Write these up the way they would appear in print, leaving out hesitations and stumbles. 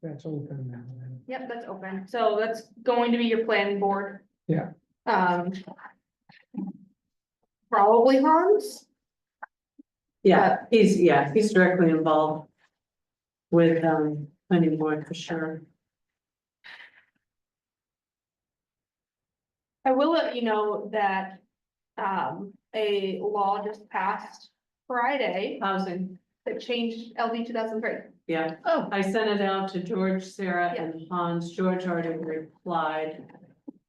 That's open now, then. Yep, that's open, so that's going to be your planning board. Yeah. Um. Probably Hans, Yeah, he's directly involved with, planning board for sure. I will let you know that, a law just passed Friday Housing, that changed LD 2003. yeah. Oh. I sent it out to George, Sarah, Yeah. and Hans. George already replied.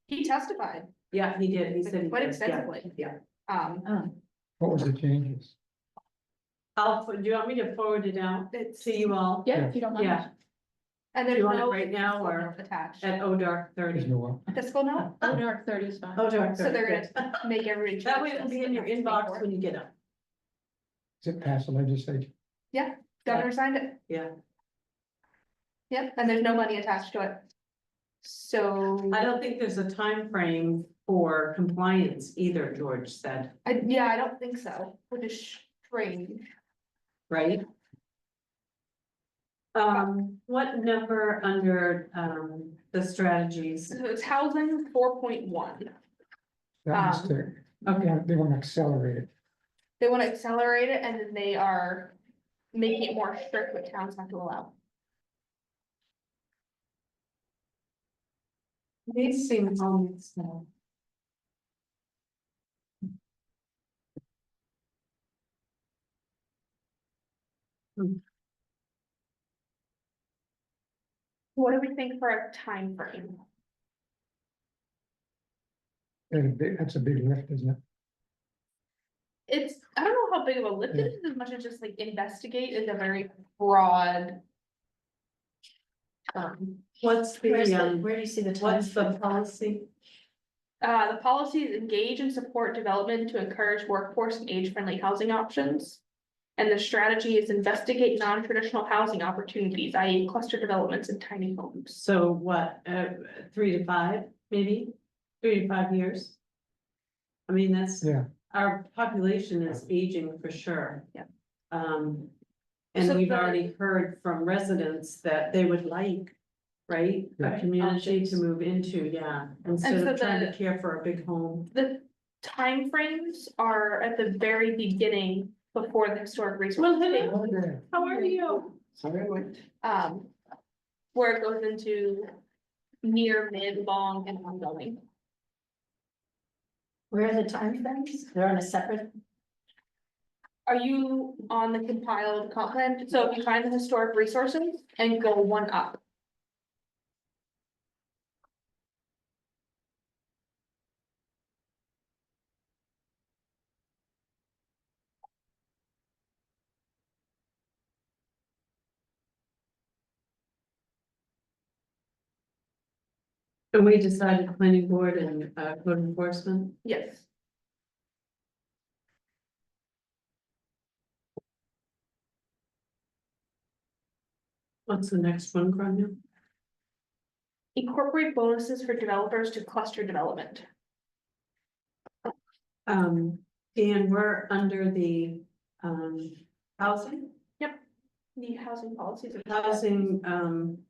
He testified, Yeah, he did. He said. he Quite did. extensively. Yeah. What was the changes? Do you want me to forward it out It's, to you all? Yeah. If you don't mind. Yeah, and Do there's you want it no. right now, fiscal or note attached, at ODark There's 30. no, fiscal note, Oh, dark 30 is fine. ODark so 30. they're good. gonna make everybody. That way change it'll this be in your the next inbox before. when you get up. is it past the legislature? Governor signed it, Yeah, yep, and there's no money attached to it. So, I don't think there's a time frame for compliance either, George said, yeah, I don't think so, which is strange. right? What number under, the strategies? So it's housing 4.1. That was the, Okay, they want to accelerate it. They wanna accelerate it and then they are making it more strict what towns have to allow. these seem homes now. What do we think for a time frame? That's a big lift, isn't it? It's, I don't know how big of a lift it is, as much as just like investigate is a very broad. What's Where's the, the, where do you see the time? what's the policy? The policy is engage and support development to encourage workforce and age-friendly housing options. And the strategy is investigate non-traditional housing opportunities, i.e. cluster developments and tiny homes. So what, 3 to 5, maybe, 3 to 5 years? I mean, that's, Yeah, our population is aging for sure. Yeah. And So we've the- already heard from residents that they would like, right, a Yeah. community to move into, yeah, instead so of trying to the- care for a big home. The timeframes are at the very beginning before the historic resource. Well, table. hello, how are you? Where it goes into near, mid, long, and ongoing. Where are the time frames? They're on a separate, Are you on the compiled comp plan? So if you find the historic resources and go one up. And we decided planning board and code enforcement. Yes. What's the next one, Grania? Incorporate bonuses for developers to cluster development. Dan, we're under the housing, The housing policies.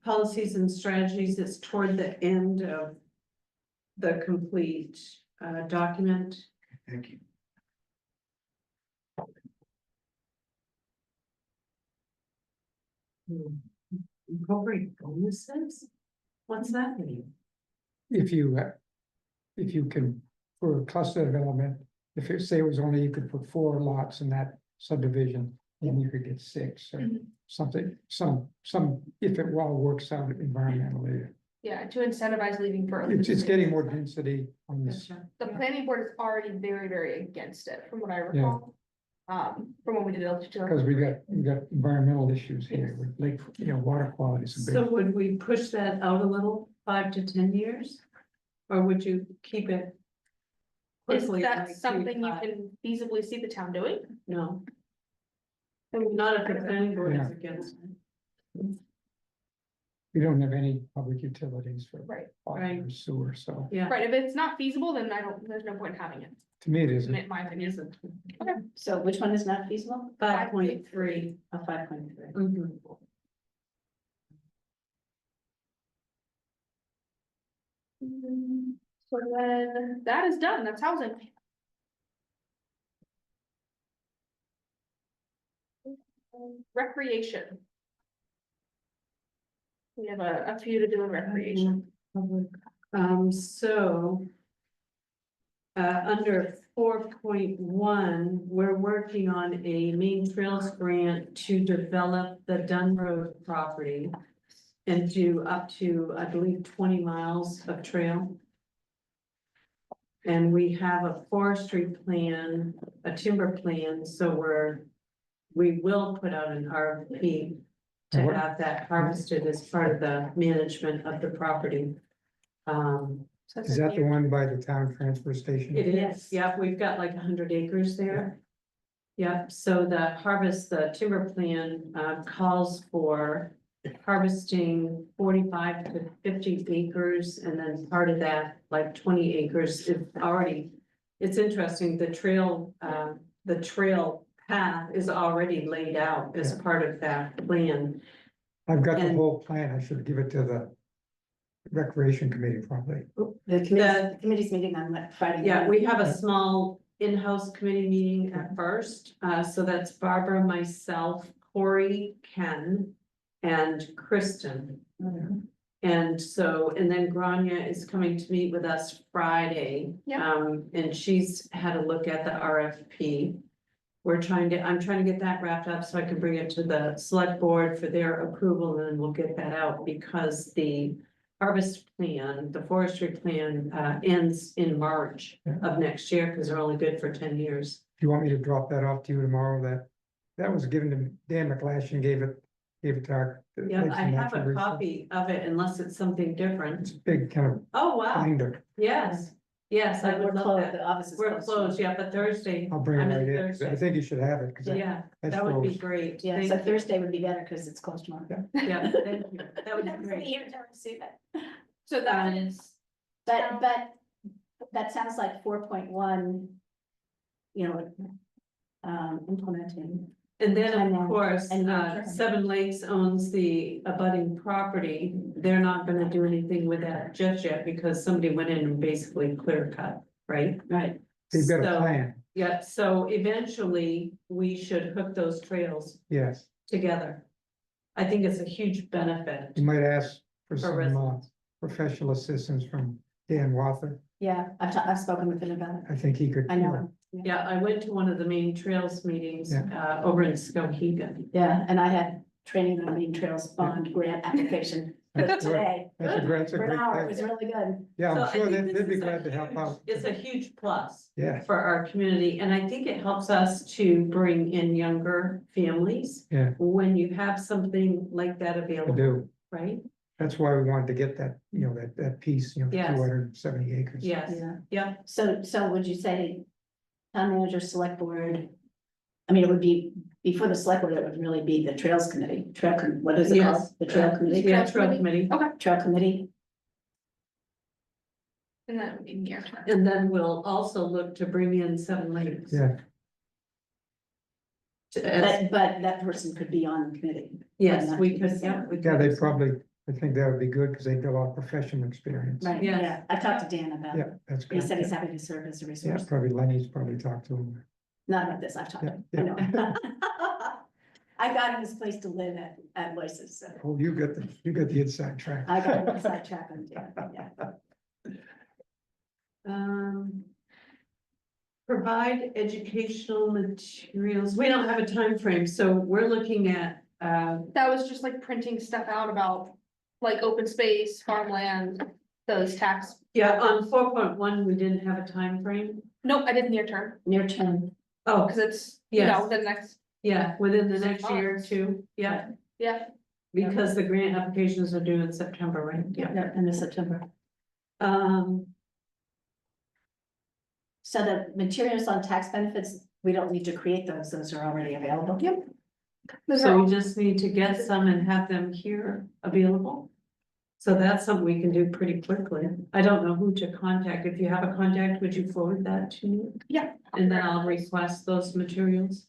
policies and strategies. It's toward the end of the complete document. thank you. Incorporate bonuses? What's that mean? If you can, for a cluster development, if you say it was only, you could put 4 lots in that subdivision, then you could get 6 or Mhm. something, if it well works out environmentally. Yeah, to incentivize leaving for. It's getting more density on this. Gotcha. The planning board is already very, very against it, from what I recall. From when we did it. Because we got environmental issues here with lake, water quality is a So big. would we push that out a little, 5 to 10 years? Or would you keep it? Is quickly, that like 3 to something you 5? can feasibly see the town doing? No, not if the planning board is Yeah. against it. We don't have any public utilities for Right. water Right. or sewer, so Yeah. Right, if it's not feasible, then there's no point in having it, to me it isn't. in my opinion. so which one is not feasible? 5.3. A 5.3. Mhm. So then that is done, that's housing. Recreation. We have a few to do in recreation. Public. So. Under 4.1, we're working on a main trails grant to develop the Dunn Road property. And do up to, I believe, 20 miles of trail. And we have a forestry plan, a timber plan, so we will put out an RFP. To And what- have that harvested as part of the management of the property. So Is that the one by the town transfer station? It Yes. is, yeah, we've got like 100 acres there. Yeah, so the timber plan calls for harvesting 45 to 50 acres, and then part of that, like 20 acres is already. It's interesting, the trail path is already laid out as Yeah. part of that plan. I've got the And- whole plan. I should give it to the recreation committee probably. The committee's meeting on what, Friday? Yeah, night? we have a small in-house committee meeting at first, so that's Barbara, myself, Corey, Ken, and Kristen. And so, and then Grania is coming to meet with us Friday. Yeah. And she's had a look at the RFP. I'm trying to get that wrapped up so I can bring it to the select board for their approval, and then we'll get that out because the harvest plan, the forestry plan, ends in March Yeah. of next year, because they're only good for 10 years. Do you want me to drop that off to you tomorrow? That was given to Dan McClashin, gave it to our. Yeah, Lakes I and have Natural a Resources. copy of it unless it's something It's different. a big kind of Oh, wow, binder. yes, I We're would love closed, that. the office is We're closed. closed, yeah, but Thursday. I'll bring it I'm right in. Thursday. I think you should have it because Yeah, that's that would be froze. great. Yeah, Thank so you. Thursday would be better because it's closed tomorrow. Yeah, thank you. That would be great. So that Um, is, But that sounds like 4.1. You know, implementing. And then, And of then- course, and then- Seven Lakes owns the abutting property. They're not gonna do anything with that just yet because somebody went in and basically clear cut, right? Right. They've got a So- plan, Yeah, so eventually we should hook those trails yes. together. I think it's a huge benefit. You might ask for For some residents. professional assistance from Dan Wather. Yeah, I've spoken with him about it. I think he could. I know him. Yeah, I went to one of the main trails meetings, over in Skowhegan. Yeah, and I had training on Main Trails Bond grant application That's good. today. That's a great For an hour, it thing. was really good. Yeah, So I'm I sure think they'd this be is a glad to help huge- out. It's a huge plus. Yeah, For our community, and I think it helps us to bring in younger families. Yeah. When you have something like that I available, do. right? That's why we wanted to get that, that piece, Yes. 270 acres. Yes, Yeah. yeah, So would you say town manager, select board? I mean, it would be, before the select board, it would really be the trails committee, what is it called? Yes. The trail committee? yeah, trail committee, Trail committee, and that would be near term. and then we'll also look to bring in Seven Lakes. Yeah, but that person could be on the committee. Yes, we could, yeah. we yeah, could. they probably, I think that would be good because they've got a lot of professional experience. Right, Yes. yeah, I talked to Dan about Yeah, it. that's He good. said he's happy to serve as a Yeah, resource. probably Lenny's probably talked to him. Not about this, I've talked to Yeah, him, I know. I got him his place to live at Lois's, so Oh, you got the inside track. I got him inside track on Dan, yeah. Provide educational materials, we don't have a time frame, so we're looking at, That was just like printing stuff out about like open space, farmland, those tax. yeah, on 4.1, we didn't have a time frame. Nope, I did near term, Near term, Oh, because it's, Yes. the next, yeah, within the next year or two, yeah, yeah, because the grant applications are due in September, right? yeah, end of September. Um, So the materials on tax benefits, we don't need to create those are already available. Yep. those are so all, we just need to get some and have them here available. So that's something we can do pretty quickly. I don't know who to contact. If you have a contact, would you forward that to me? yeah. And then I'll request those materials.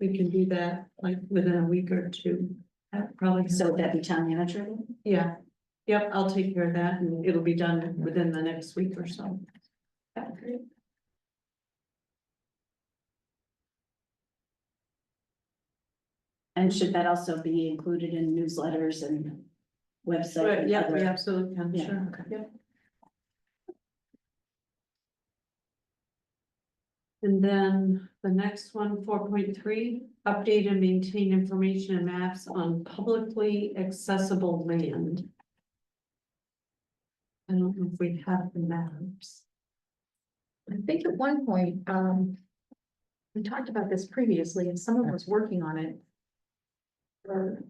We can do that like within a week or two. Probably. So would that be town manager? Yeah, Yep, I'll take care of that and it'll be done within the next week or so. And should that also be included in newsletters and website? But and yeah, we other- absolutely can, Yeah, sure. okay. Yep. And then the next one, 4.3, update and maintain information and maps on publicly accessible land. I don't know if we have the maps. I think at one point, we talked about this previously and someone was working on it. Or,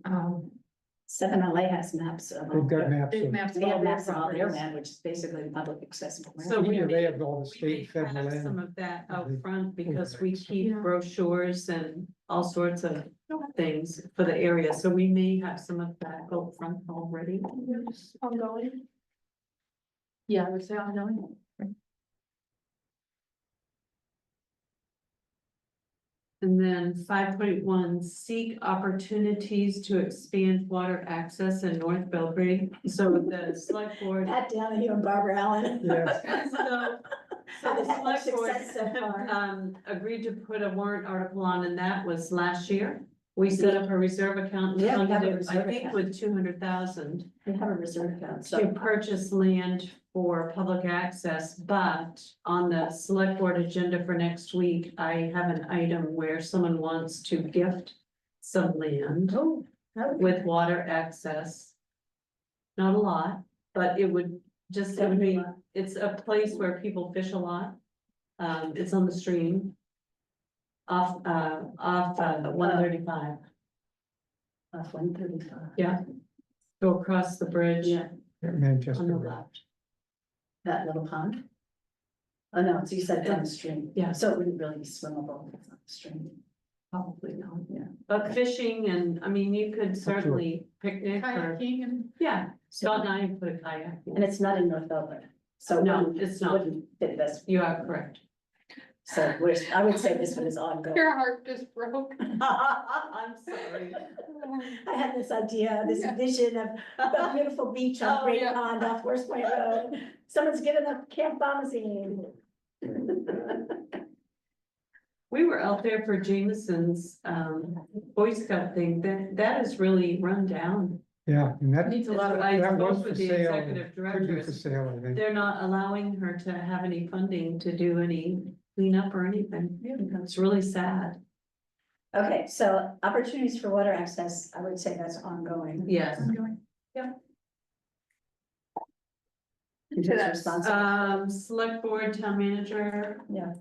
7LA has maps of. They've got maps big of, maps of They have all their maps of all their properties. land, which is basically public accessible. land. So we yeah, they may- have all the We state, may and federal have some land. of that out They- front because we keep Yeah. brochures and all sorts of things for the area, so we may have some of that out front already. It's ongoing. Yeah, I would say ongoing. And then 5.1, seek opportunities to expand water access in North Belgrade. So the select board. Pat Donahue and Barbara Allen. Yes. So the Had much select board, success so far. agreed to put a warrant article on, and that was last year. We set up a reserve account, and Yeah, we have funded a it, I reserve think account. with 200,000 We have a reserve account, to so. purchase land for public access, but on the select board agenda for next week, I have an item where someone wants to gift some land Oh, that would be- with water access. Not a lot, but it would just, it would be, it's a place where people fish a lot. It's on the stream. Off 135, Off 135. yeah. Go across the bridge Yeah, on Manchester the Road. left. that little pond. Oh, no, it's you said it's on the stream. Yeah. So it wouldn't really be swimmable if it's on the stream. Probably not, Yeah. but fishing and, I mean, you could certainly picnic or, Kayaking and. yeah, Scott and I put a kayak. And it's not in North Belgrade. So it No, wouldn't- it's not. Wouldn't fit this. You are correct. So I would say this one is ongoing. Your heart just broke. I'm sorry. I had this idea, this Yeah. vision of a beautiful beach on Oh, Great yeah. Pond off West Point Road. Someone's given a Camp Bombazine. We were out there for Jameson's Boy Scout thing, that is really run down. Yeah, and that, Needs a lot of. I that was spoke for with the sale, executive could be for directors. sale, I think. They're not allowing her to have any funding to do any cleanup or anything. It's really sad. Okay, so opportunities for water access, I would say that's ongoing. Yes. In terms of responsibility. Select board, town manager. Yeah.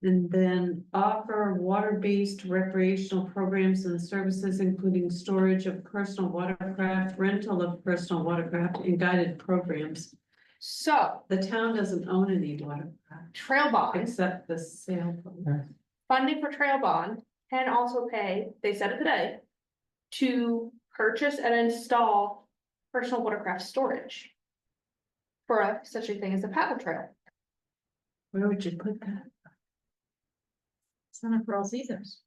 And then offer water-based recreational programs and services, including storage of personal watercraft, rental of personal watercraft, and guided programs. So, The town doesn't own any watercraft, trail bond, except the sale. program. funding for trail bond can also pay, they said it today. To purchase and install personal watercraft storage. For such a thing as a paddle trail. Where would you put that? Center for all seasons.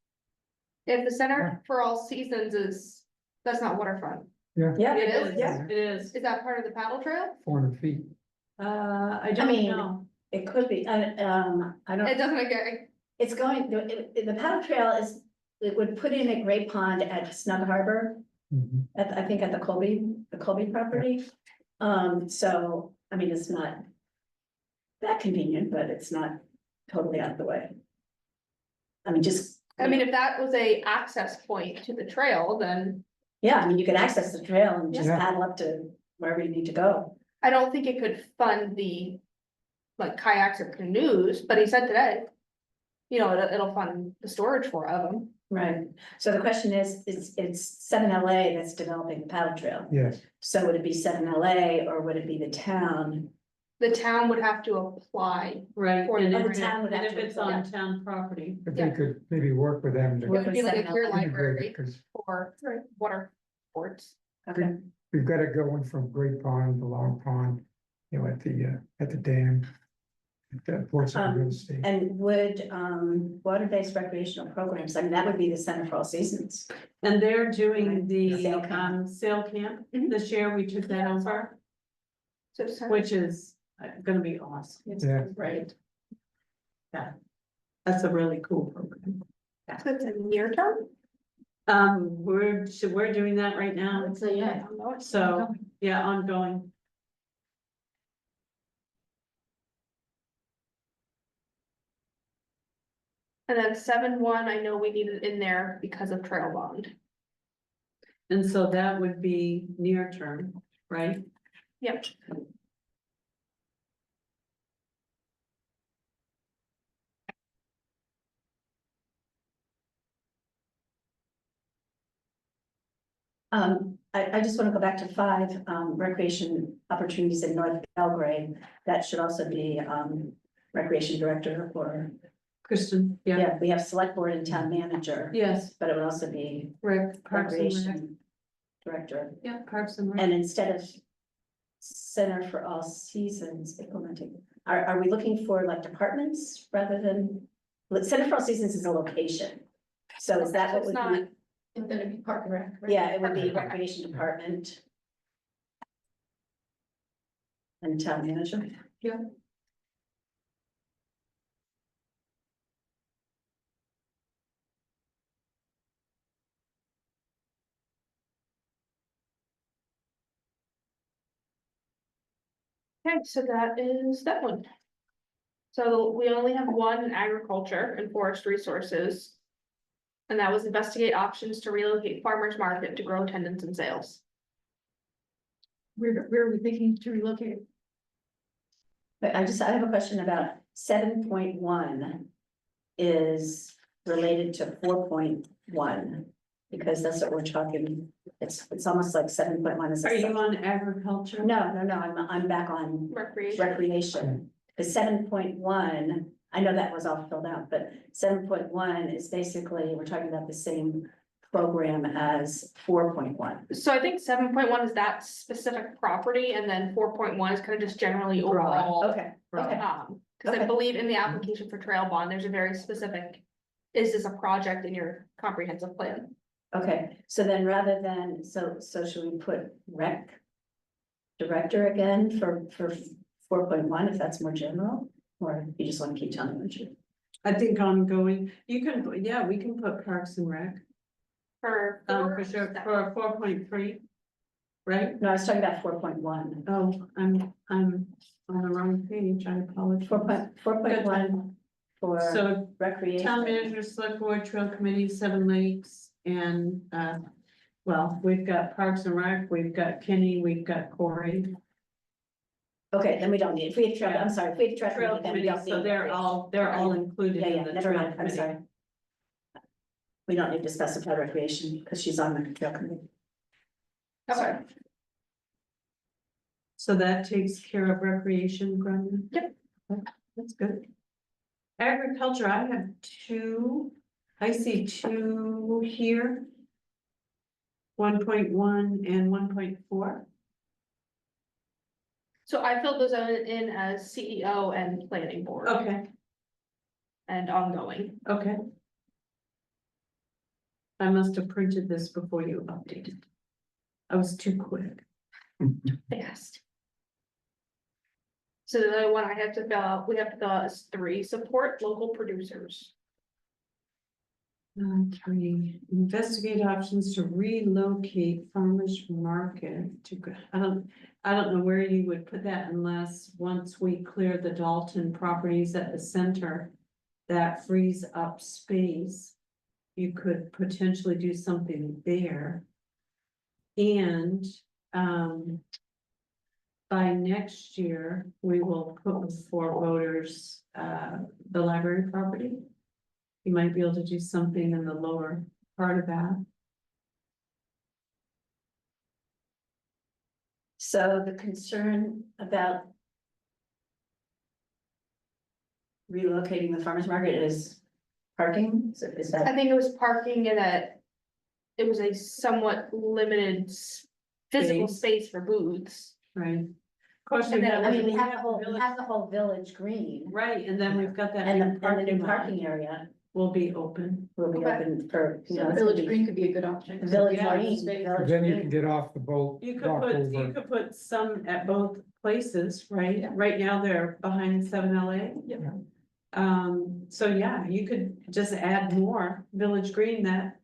If the Center for All Seasons is, that's not waterfront, Yeah, It is? yeah, It is. is that part of the paddle trail? 400 feet. I don't mean, know. it could be, I It don't, doesn't make it, it's going, the paddle trail is, it would put in at Great Pond at Snug Harbor. Mhm. I think at the Colby property. So, I mean, it's not that convenient, but it's not totally out of the way. I mean, just. I mean, if that was a access point to the trail, then Yeah, I mean, you could access the trail and just Yeah. paddle up to wherever you need to go. I don't think it could fund the. Like kayaks or canoes, but he said today. You know, it'll fund the storage for them. Right, so the question is, it's 7LA that's developing the paddle trail. Yes, So would it be 7LA or would it be the town? The town would have to apply. Right, For and the if, town would and have if to it's apply. on town property. if they could maybe work with them to It would be like a Seven clear eleven. integrate library it, because for water sports. Okay, we've got it going from Great Pond to Long Pond, you know, at the dam. The Ports of real estate. And would, water-based recreational programs, I mean, that would be the Center for All Seasons. And they're doing the, Sail camp. sail camp Mhm. this year, we took that over, So, so which is gonna be awesome. Yeah. Right. Yeah, that's a really cool program. it's a near term. We're doing that right now, So, yeah. I don't know, it's- so, yeah, ongoing. And then 7.1, I know we needed in there because of trail bond. And so that would be near term, right? Yep. I just want to go back to 5, recreation opportunities in North Belgrade. That should also be, recreation director or, Kristen, yeah, yeah, we have select board and town manager, yes, but it would also be Parks and Rec. recreation director. Yeah, Parks and Rec. And instead of Center for All Seasons implementing, are we looking for like departments rather than? Center for All Seasons is a location. So is that So what it's would be? not- It's gonna be Park and Rec. right? Yeah, it would be Park and Rec. recreation department. And town manager. Yeah. Okay, so that is that one. So we only have one in agriculture and forest resources. And that was investigate options to relocate farmers market to grow attendance and sales. Where are we thinking to relocate? But I have a question about 7.1 is related to 4.1. Because that's what we're talking, it's almost like 7.1 is. a Are you sub- on agriculture? No, I'm back on Recreation. recreation. The 7.1, I know that was all filled out, but 7.1 is basically, we're talking about the same program as 4.1. So I think 7.1 is that specific property and then 4.1 is kind of just generally Broad. overall. Okay, okay. Cause I Okay. believe in the application for trail bond, there's a very specific, is this a project in your comprehensive plan? Okay, so then rather than, so should we put rec director again for 4.1, if that's more general? Or you just want to keep telling me? I think ongoing, you can, yeah, we can put Parks and Rec, For. for sure, for 4.3. Right? No, I was talking about 4.1. Oh, I'm on the wrong page, I apologize. 4.1 for So recreation. town manager, select board, trail committee, 7 Lakes, and, well, we've got Parks and Rec, we've got Kenny, we've got Corey. Okay, then we don't need, if we have trail, Yeah. I'm sorry, if we have trail. Trail then we committee, don't so need they're recreation. all included Yeah, in yeah, the never trail mind, I'm committee. sorry. We don't need to specify recreation because she's on the trail committee. Okay, So that takes care of recreation, Grundy? Yep. That's good. Agriculture, I have 2, I see 2 here. 1.1 and 1.4. so I filled those in as CEO and planning board Okay, and ongoing. okay. I must have printed this before you updated. I was too quick. Fast. So the other one I have to fill out, we have to fill out is 3, support local producers. 3, investigate options to relocate farmers market to, I don't know where you would put that unless once we clear the Dalton properties at the center. That frees up space. You could potentially do something there. And, by next year, we will put before voters, the library property. You might be able to do something in the lower part of that. So the concern about relocating the farmer's market is parking, is I that? think it was parking in it was a somewhat limited physical Space. space for booths. Right, course, we And then- have. I mean, we have the village- whole village green. Right, and then we've got that. And new the new lot parking area Will be open. will be Okay. open for, you know, So it's gonna Village be Green could be a good option. Village Yeah, Green, space. Village Then you can Green. get off the boat, You could dock put, you over. could put some at both places, right? Yeah. Right now, they're behind 7LA. Yeah. So yeah, you could just add more Village Green that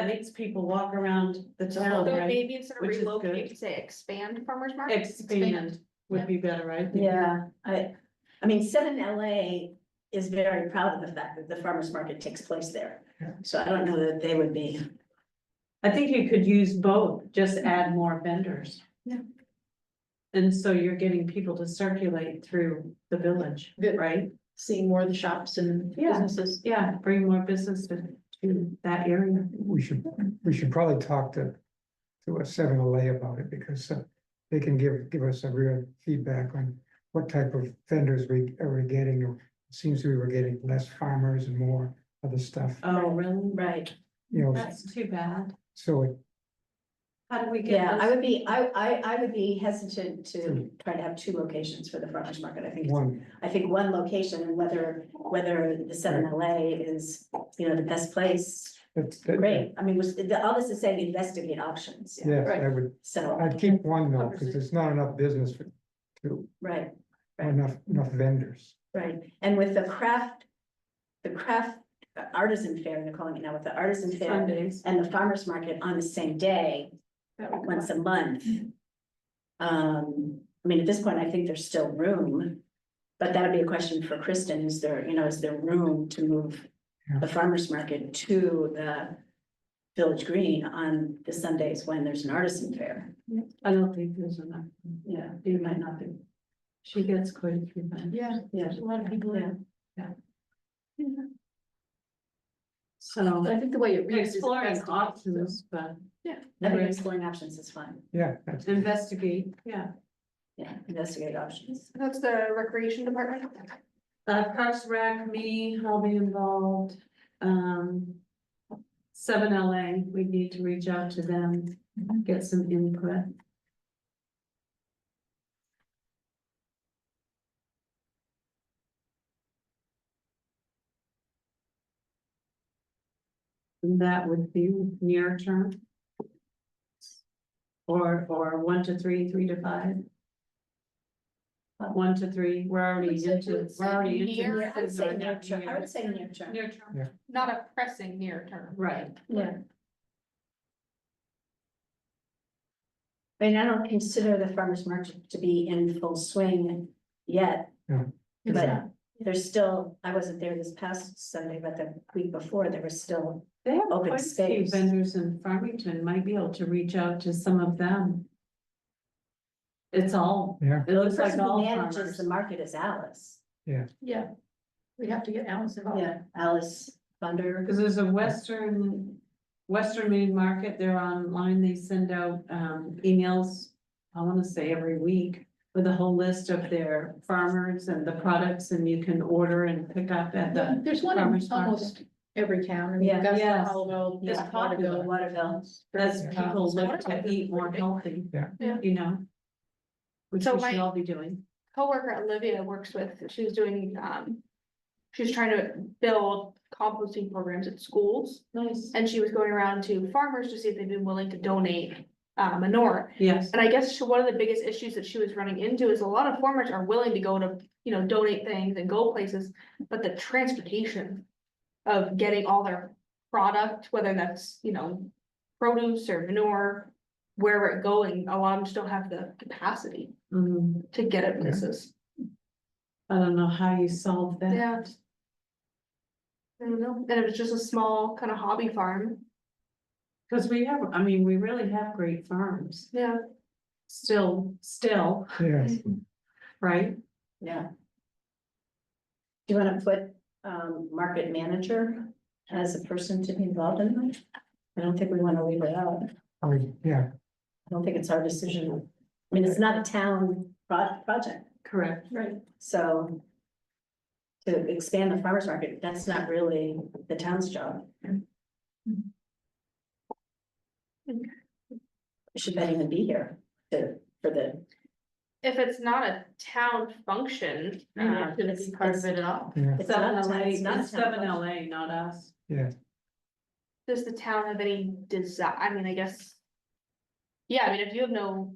makes people walk around the town, So right? maybe instead of Which is good. relocate, you could say expand farmer's market. Expand would be better, right? Yeah, I mean, 7LA is very proud of the fact that the farmer's market takes place there. Yeah. So I don't know that they would be, I think you could use both, just add more vendors. Yeah. And so you're getting people to circulate through the village, Good. right? Seeing more of the shops and Yeah. businesses. Yeah, bring more business to that area. We should probably talk to a 7LA about it, because they can give us a real feedback on what type of vendors we are getting. Or it seems we were getting less farmers and more other stuff, Oh, really? right, you know, That's too bad. so it, How do we get? yeah, I this? would be, I would be hesitant to try to have two locations for the farmer's market, I think. I think one location, and whether the 7LA is, you know, the best place, great, I mean, all this is saying investigate options, Yes, Right. I would, so, I'd keep one though, because there's not enough business to, right. or enough vendors. Right, and with the craft artisan fair, they're calling it now, with the artisan fair Sundays. and the farmer's market on the same day, That would be once a fun. month. I mean, at this point, I think there's still room, but that'd be a question for Kristen, is there room to move Yeah. the farmer's market to the Village Green on the Sundays when there's an artisan fair? I don't think there's enough. Yeah, you might not be, She gets quite a few vendors. Yeah, yeah, there's a lot of people there. So But I think the way it reads is. exploring investigate, options, but I think Right. exploring options is fine, Yeah, that's, investigate, yeah. yeah, investigate options. That's the recreation department. Parks Rec, me, I'll be involved. 7LA, we need to reach out to them, get some input. And that would be near term. Or 1 to 3, 3 to 5. 1 to 3, we're already into. Near, I would say near term, I would say near term. Near term. Yeah. Not a pressing near term. Right. Yeah. I mean, I don't consider the farmer's market to be in full swing yet, It's but not. there's still, I wasn't there this past Sunday, but the week before, there was still, They have Open quite a few space. vendors in Farmington, might be able to reach out to some of them. It's all, yeah, it the looks like person who all manages farmers. the market is Alice. Yeah. We have to get Alice involved. Yeah, Alice Thunder. Cause there's a Western Main Market, they're online, they send out emails, I wanna say every week. With a whole list of their farmers and the products, and you can order and pick up at the. There's one in farmer's market. almost every town. I mean, Yeah. Augusta, Yes. Hollow, It's Yeah, popular. Waterville. As Yeah. people So look what to about eat more the- healthy. Yeah. Yeah. You know? Which So we should my- all be doing. Coworker Olivia works with, she was doing, she's trying to build composting programs at schools. Nice. And she was going around to farmers to see if they'd be willing to donate manure. Yes, And I guess one of the biggest issues that she was running into is a lot of farmers are willing to go to, donate things and go places, but the transportation of getting all their product, whether that's, produce or manure, wherever it's going, a lot of them just don't have the capacity to get it places. I don't know how you solve that. Yeah. I don't know, and it was just a small kind of hobby farm, Cause we really have great farms, yeah. still, yes. right? Yeah. Do you wanna put, market manager as a person to be involved in that? I don't think we wanna leave it out. Yeah, I don't think it's our decision. I mean, it's not a town project, Correct. right? So. To expand the farmer's market, that's not really the town's job. Should that even be here for the if it's not a town function, Maybe it shouldn't be part of it at all. Yeah, It's not a town- LA, it's not a it's town seven function. LA, not us. yeah, does the town have any desire, I mean, I guess. Yeah, I mean, if you have no.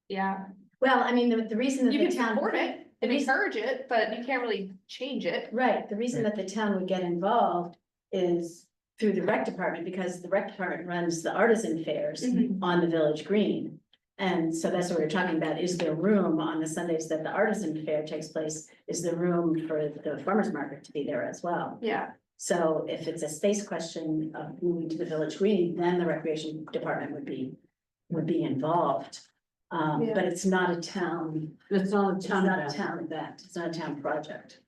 Yeah, Well, I mean, the reason that you the can town. support it the and reason- encourage it, but you can't really change it. Right, the reason that the town would get involved is through the rec department, because the rec department runs the artisan fairs Mhm. on the village green. And so that's what we're talking about, is there room on the Sundays that the artisan fair takes place, is there room for the farmer's market to be there as well? Yeah, So if it's a space question of moving to the village green, then the recreation department would be involved. Yeah. But it's not a town, It's not a it's town not a event. town event, it's not a town project.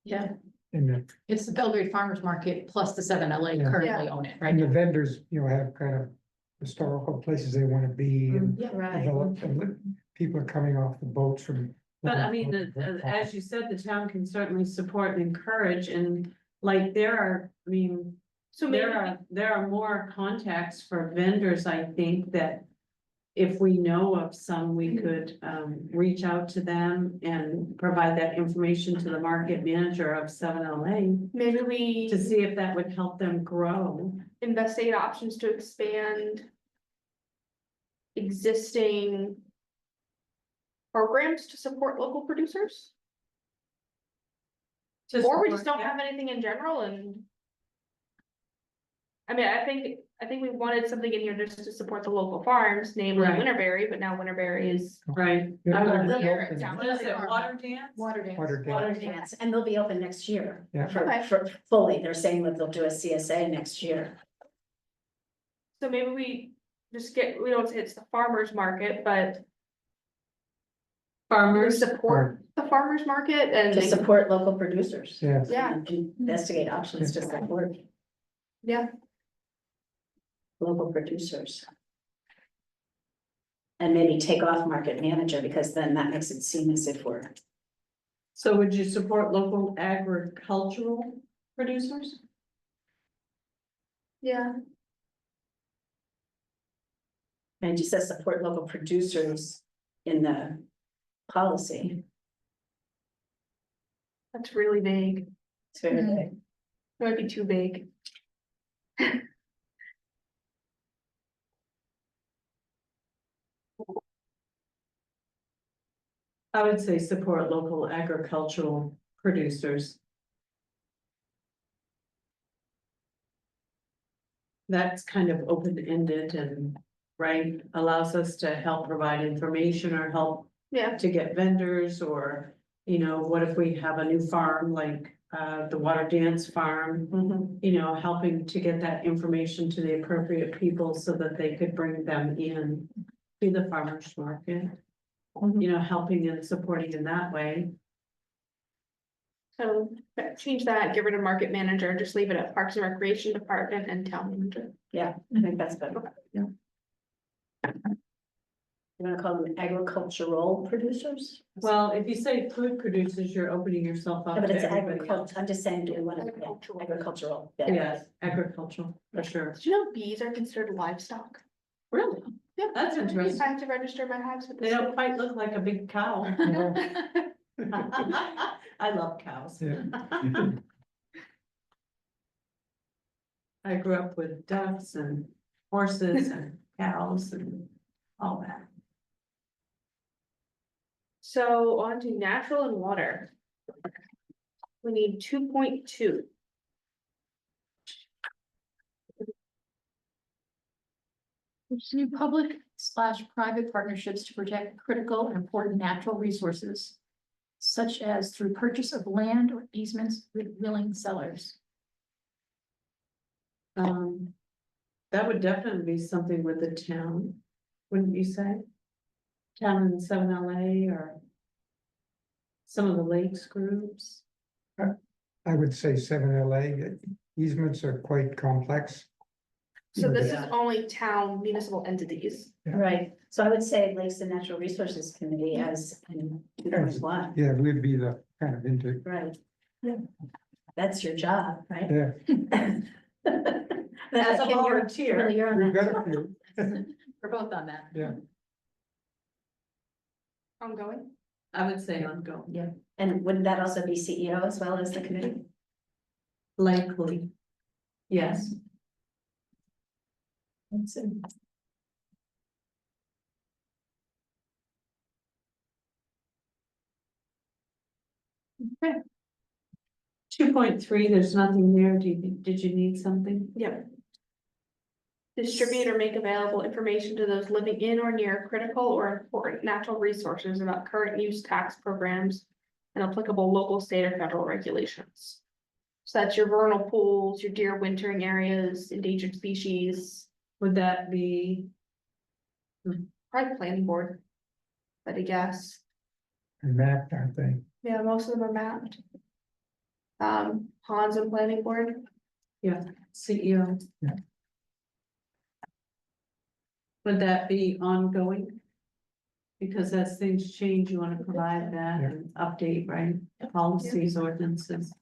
Yeah, and the, it's the Belgrade Farmers Market plus the 7LA Yeah. currently own it, right? and the vendors, have kind of historical places they wanna be and Yeah, Right. develop, and people are coming off the boats from. But I mean, as you said, the town can certainly support and encourage, and like there are, I mean, so maybe, there are more contacts for vendors, I think, that. If we know of some, we could reach out to them and provide that information to the market manager of 7LA. maybe we To see if that would help them grow. investigate options to expand. Existing. Programs to support local producers, or we just don't have anything in general and. I mean, I think we wanted something in here just to support the local farms, namely Right. Winterberry, but now Winterberry is. Right. Yeah, I would- they're Here, open. down. What is it, water dance? Water dance. Water dance. Water dance, and they'll be open next year. Yeah. Okay. For fully, they're saying that they'll do a CSA next year. So maybe we just we don't say it's the farmer's market, but. We Farmers, support the farmer's market and. To support local producers. Yeah, Yeah, And investigate options to support yeah, local producers. And maybe take off market manager, because then that makes it seem as if we're, so would you support local agricultural producers? yeah, and it just says support local producers in the policy. that's really vague. It's very Mhm. big. It might be too vague. I would say support local agricultural producers. That's kind of open-ended and, right, allows us to help provide information or help Yeah, to get vendors, or, what if we have a new farm like, the water dance farm? Mhm. Helping to get that information to the appropriate people so that they could bring them in to the farmer's market. Helping and supporting in that way. so change that, get rid of market manager, just leave it at Parks and Recreation Department and Town Manager. Yeah, I think that's better. Yeah. You wanna call them agricultural producers? Well, if you say food producers, you're opening yourself up No, but to it's everybody else. agriculture, I'm just saying, do we want to, Agricultural. agricultural? Yes, agricultural, for sure. Did you know bees are considered livestock? Really? Yeah. That's interesting. I have to register my hives with the They don't state. quite look like a big cow. I love cows. yeah. I grew up with ducks and horses and cows and all that. So on to natural and water. We need 2.2. Pursue public/private partnerships to protect critical and important natural resources, such as through purchase of land or easements with willing sellers. That would definitely be something with the town, wouldn't you say? Town and 7LA or some of the lakes groups. I would say 7LA, easements are quite complex. So this is Yeah. only town municipal entities. Right, so I would say Lakes and Natural Resources Committee as in 2.1, Yeah, we'd be the kind of into, right? Yeah. That's your job, right? yeah, As a Kim, you're- volunteer. Really, you're on we've that. got a few, We're both on that. yeah. Ongoing. I would say ongoing, Yeah, and wouldn't that also be CEO as well as the committee? likely. Yes, That's it. 2.3, there's nothing there, did you need something? Yep. Distribute or make available information to those living in or near critical or important natural resources about current use tax programs and applicable local, state, or federal regulations. So that's your vernal pools, your deer wintering areas, endangered species, Would that be, probably planning board. But I guess, And mapped, aren't they? yeah, most of them are mapped. Ponds and planning board, CEO? Yeah. Would that be ongoing? Because as things change, you wanna provide that Yeah. and update, right, policies, ordinances.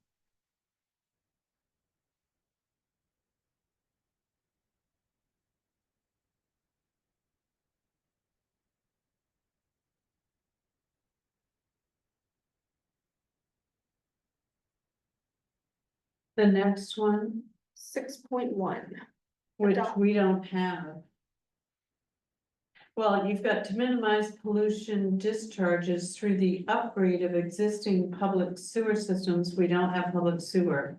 The next one, 6.1. which Adopt. we don't have. Well, you've got to minimize pollution discharges through the upgrade of existing public sewer systems. We don't have public sewer.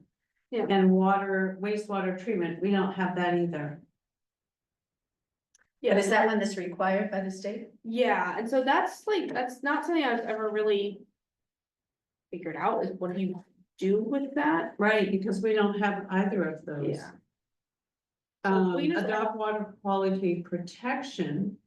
Yeah. And wastewater treatment, we don't have that either. But is that one that's required by the state? Yeah, and so that's not something I've ever really figured out, is what do you do with that? Right, because we don't have either of those. Yeah. So we just- Adopt water quality protection.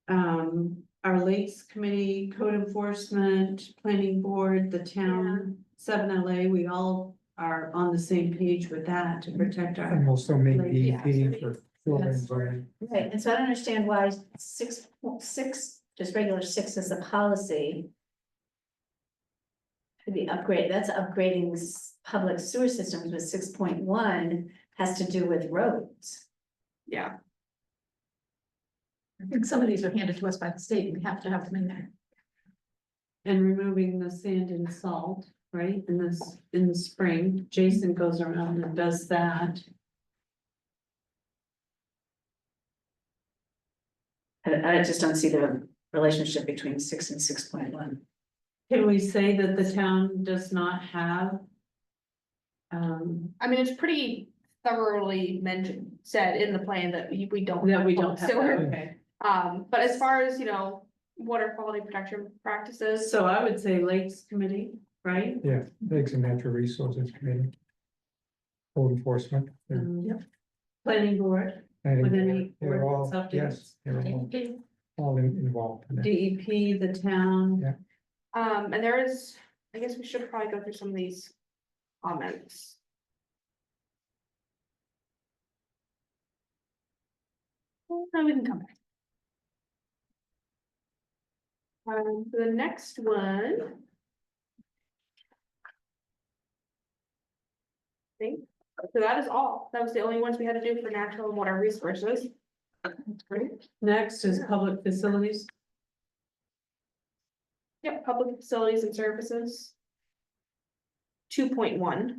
Our lakes committee, code enforcement, planning board, the town, 7LA, we all are on the same page with that to protect our. And also make Yeah. DEP for shoreline Yes. zoning. Right, and so I don't understand why 6, just regular 6 is a policy. To be upgraded, that's upgrading public sewer systems, with 6.1 has to do with roads. Yeah, I think some of these are handed to us by the state, we have to have them in there. And removing the sand and salt, right, in the spring, Jason goes around and does that. I just don't see the relationship between 6 and 6.1. Can we say that the town does not have? I mean, it's pretty thoroughly said in the plan that we don't. That we have don't have, sewer. that, okay, But as far as, water quality protection practices, so I would say Lakes Committee, right? Yeah, Lakes and Natural Resources Committee. Code enforcement. Planning Board, They're with any they're all, ordinance updates. yes, they're all involved in that. DEP, the town. Yeah. and there is, I guess we should probably go through some of these comments. Well, no, we can come back. The next one. I think, so that is all, that was the only ones we had to do for natural and water resources. That's great. Next is public facilities. Yep, public facilities and services. 2.1,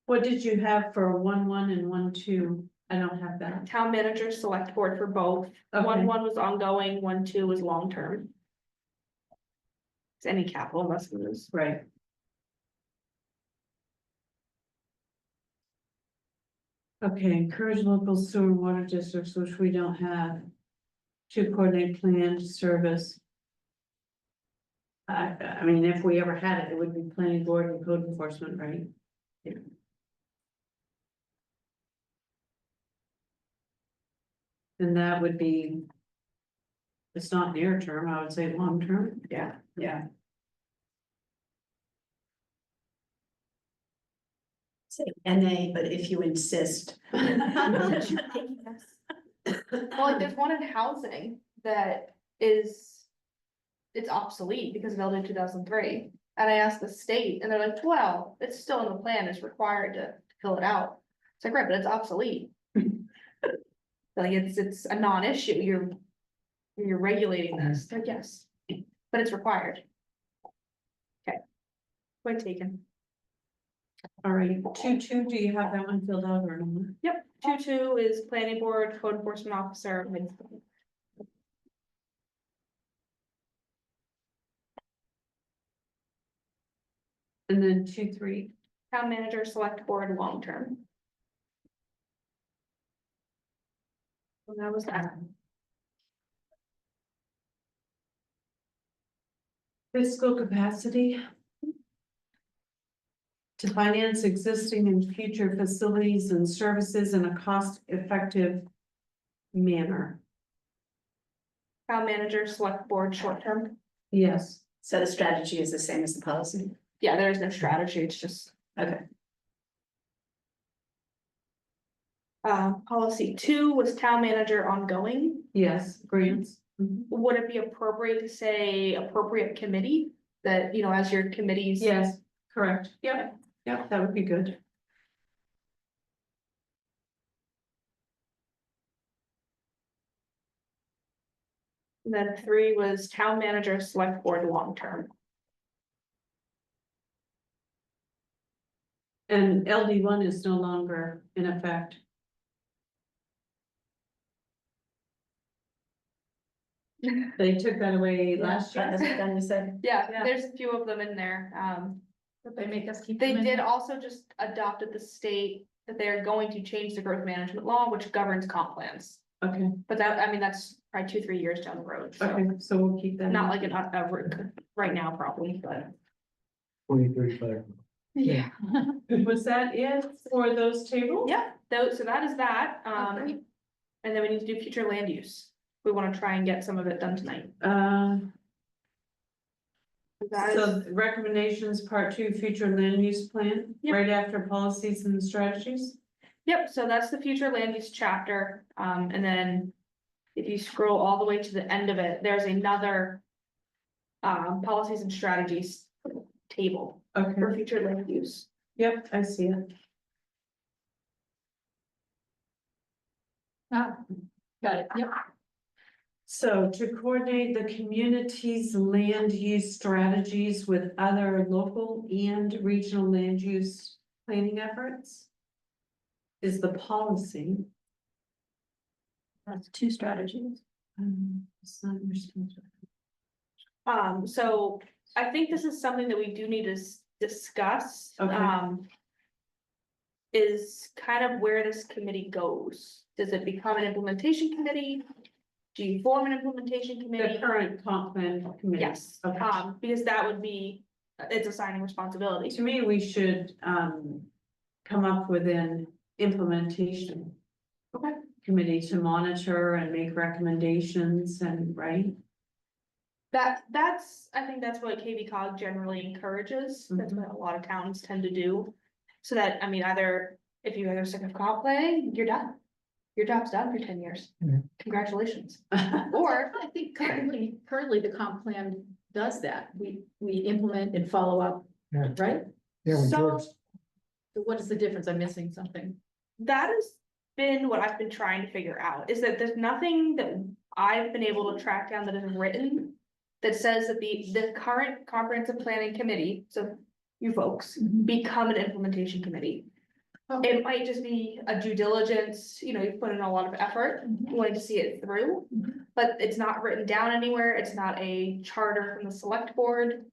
What did you have for 1.1 and 1.2? I don't have that. town manager, select board for both. Okay. 1.1 was ongoing, 1.2 was long-term. It's any capital investments. Right. Okay, encourage local sewer and water districts, which we don't have. To coordinate planned service. I mean, if we ever had it, it would be planning board and code enforcement, right? And that would be. It's not near term, I would say long term. Yeah. Yeah. Say NA, but if you insist. Well, like there's one in housing that is. It's obsolete because it built in 2003, and I asked the state and they're like, well, it's still in the plan, it's required to fill it out. It's like, right, but it's obsolete. Like it's a non-issue, you're. you're regulating this, then yes, but it's required. Okay. Point taken. All right, 2.2, do you have that one filled out or not? Yep, 2.2 is planning board, code enforcement officer. And then 2.3, Town manager, select board, long term. So that was that. fiscal capacity. To finance existing and future facilities and services in a cost-effective manner. Town manager, select board, short term. Yes. So the strategy is the same as the policy? Yeah, there's no strategy, it's just. Okay. Policy 2 was town manager ongoing. Yes, grants. Would it be appropriate to say appropriate committee? That, you know, as your committees. Yes, correct. Yep, yep, that would be good. Then 3 was town manager, select board, long term. And LD1 is no longer in effect. They took that away last year. That's what Donna said. Yeah, Yeah. there's a few of them in there. But they make us keep. They them in did there. also just adopted the state that they're going to change the growth management law, which governs comp plans. Okay, But that, I mean, that's probably 2-3 years down the road, so okay, so we'll keep that. not like right now probably, but. 2035. Yeah. Was that it for those tables? Yeah, so that is that, Okay. and then we need to do future land use. We wanna try and get some of it done tonight. That is, So recommendations, part 2, future land use plan, Yep. right after policies and strategies. yep, so that's the future land use chapter, and then. If you scroll all the way to the end of it, there's another. Policies and strategies table Okay, for future land use. yep, I see it. Ah, got it, yep. So to coordinate the community's land use strategies with other local and regional land use planning efforts. Is the policy. That's 2 strategies. It's not responsible. So I think this is something that we do need to discuss. Okay. Is kind of where this committee goes. Does it become an implementation committee? Do you form an implementation The committee? current comp plan committee. Yes, Okay. because that would be, it's assigning responsibility. To me, we should, come up with an implementation. Okay. Committee to monitor and make recommendations and, right? That's, I think that's what KV cog generally encourages, that's what a lot of towns tend to do. So that, I mean, if you guys are sick of comp plan, you're done. Your job's done for 10 years. Yeah. Congratulations. Or, I think currently the comp plan does that. We implement and follow up, Yeah. right? Yeah, when So- George, So what is the difference? I'm missing something. that has been what I've been trying to figure out, is that there's nothing that I've been able to track down that is written. That says that the current comprehensive planning committee, so you folks, become an implementation committee. Okay. It might just be a due diligence, you know, you've put in a lot of effort, wanting to see it through. Mhm. But it's not written down anywhere, it's not a charter from the select board.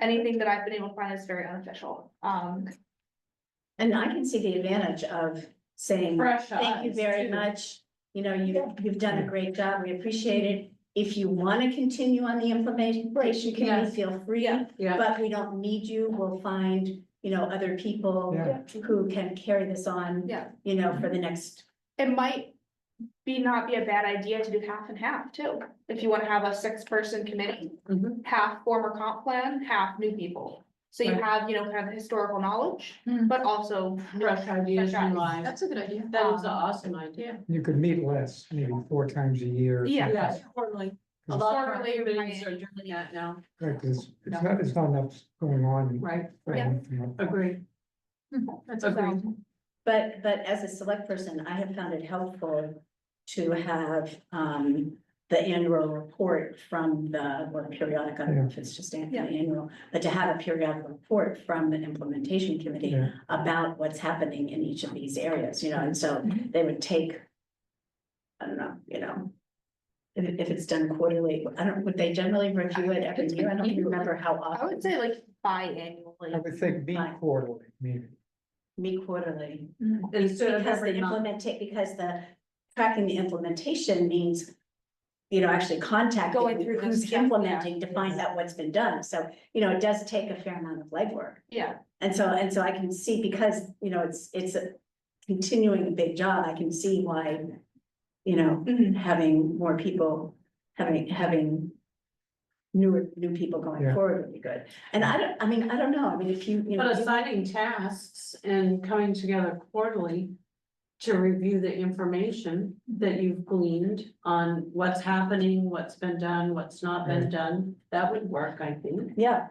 Anything that I've been able to find is very unofficial. And I can see the advantage of saying, Fresh thank you eyes, very too. much. You know, you've done a great job. We appreciate it. If you want to continue on the implementation committee, Yes. feel free. Yeah. Yeah, But we don't need you. We'll find, you know, other people Yeah. who can carry this on, Yeah, you know, for the next. it might not be a bad idea to do half and half too. If you wanna have a 6-person committee, Mhm. half former comp plan, half new people. So you Right. have, you know, kind of the historical knowledge, Hmm. but also. fresh ideas Fresh eyes. and lives. That's a good idea. That is an awesome idea. you could meet less, maybe 4 times a year. or Yeah. something. Yes, quarterly. A Because- lot of our Quarterly, committees right. are doing that now, Right, 'cause it's not enough going on. right? for Yeah. anything. Agreed. That's Agreed. awesome. But as a select person, I have found it helpful to have, the annual report from the, or periodic, I don't know if it's just annual, but to have a periodic report from the implementation committee Yeah. about what's happening in each of these areas, you know, and so they would take, I don't know, you know, if it's done quarterly, would they generally review it every year? I don't even remember how I often. would say like biannually. I would think meet quarterly, maybe. Meet quarterly. Instead of Because the every month. because the tracking the implementation means, you know, actually Going contacting through this who's stuff, yeah. implementing to find out what's been done. So, you know, it does take a fair amount of legwork. Yeah, And so I can see, because, you know, it's a continuing a big job, I can see why, you know, Mhm. having more people, having new people going Yeah. forward would be good. And I don't know, I mean, if you know. But assigning tasks and coming together quarterly to review the information that you've gleaned on what's happening, what's been done, what's not been done, that would work, I think. Yeah,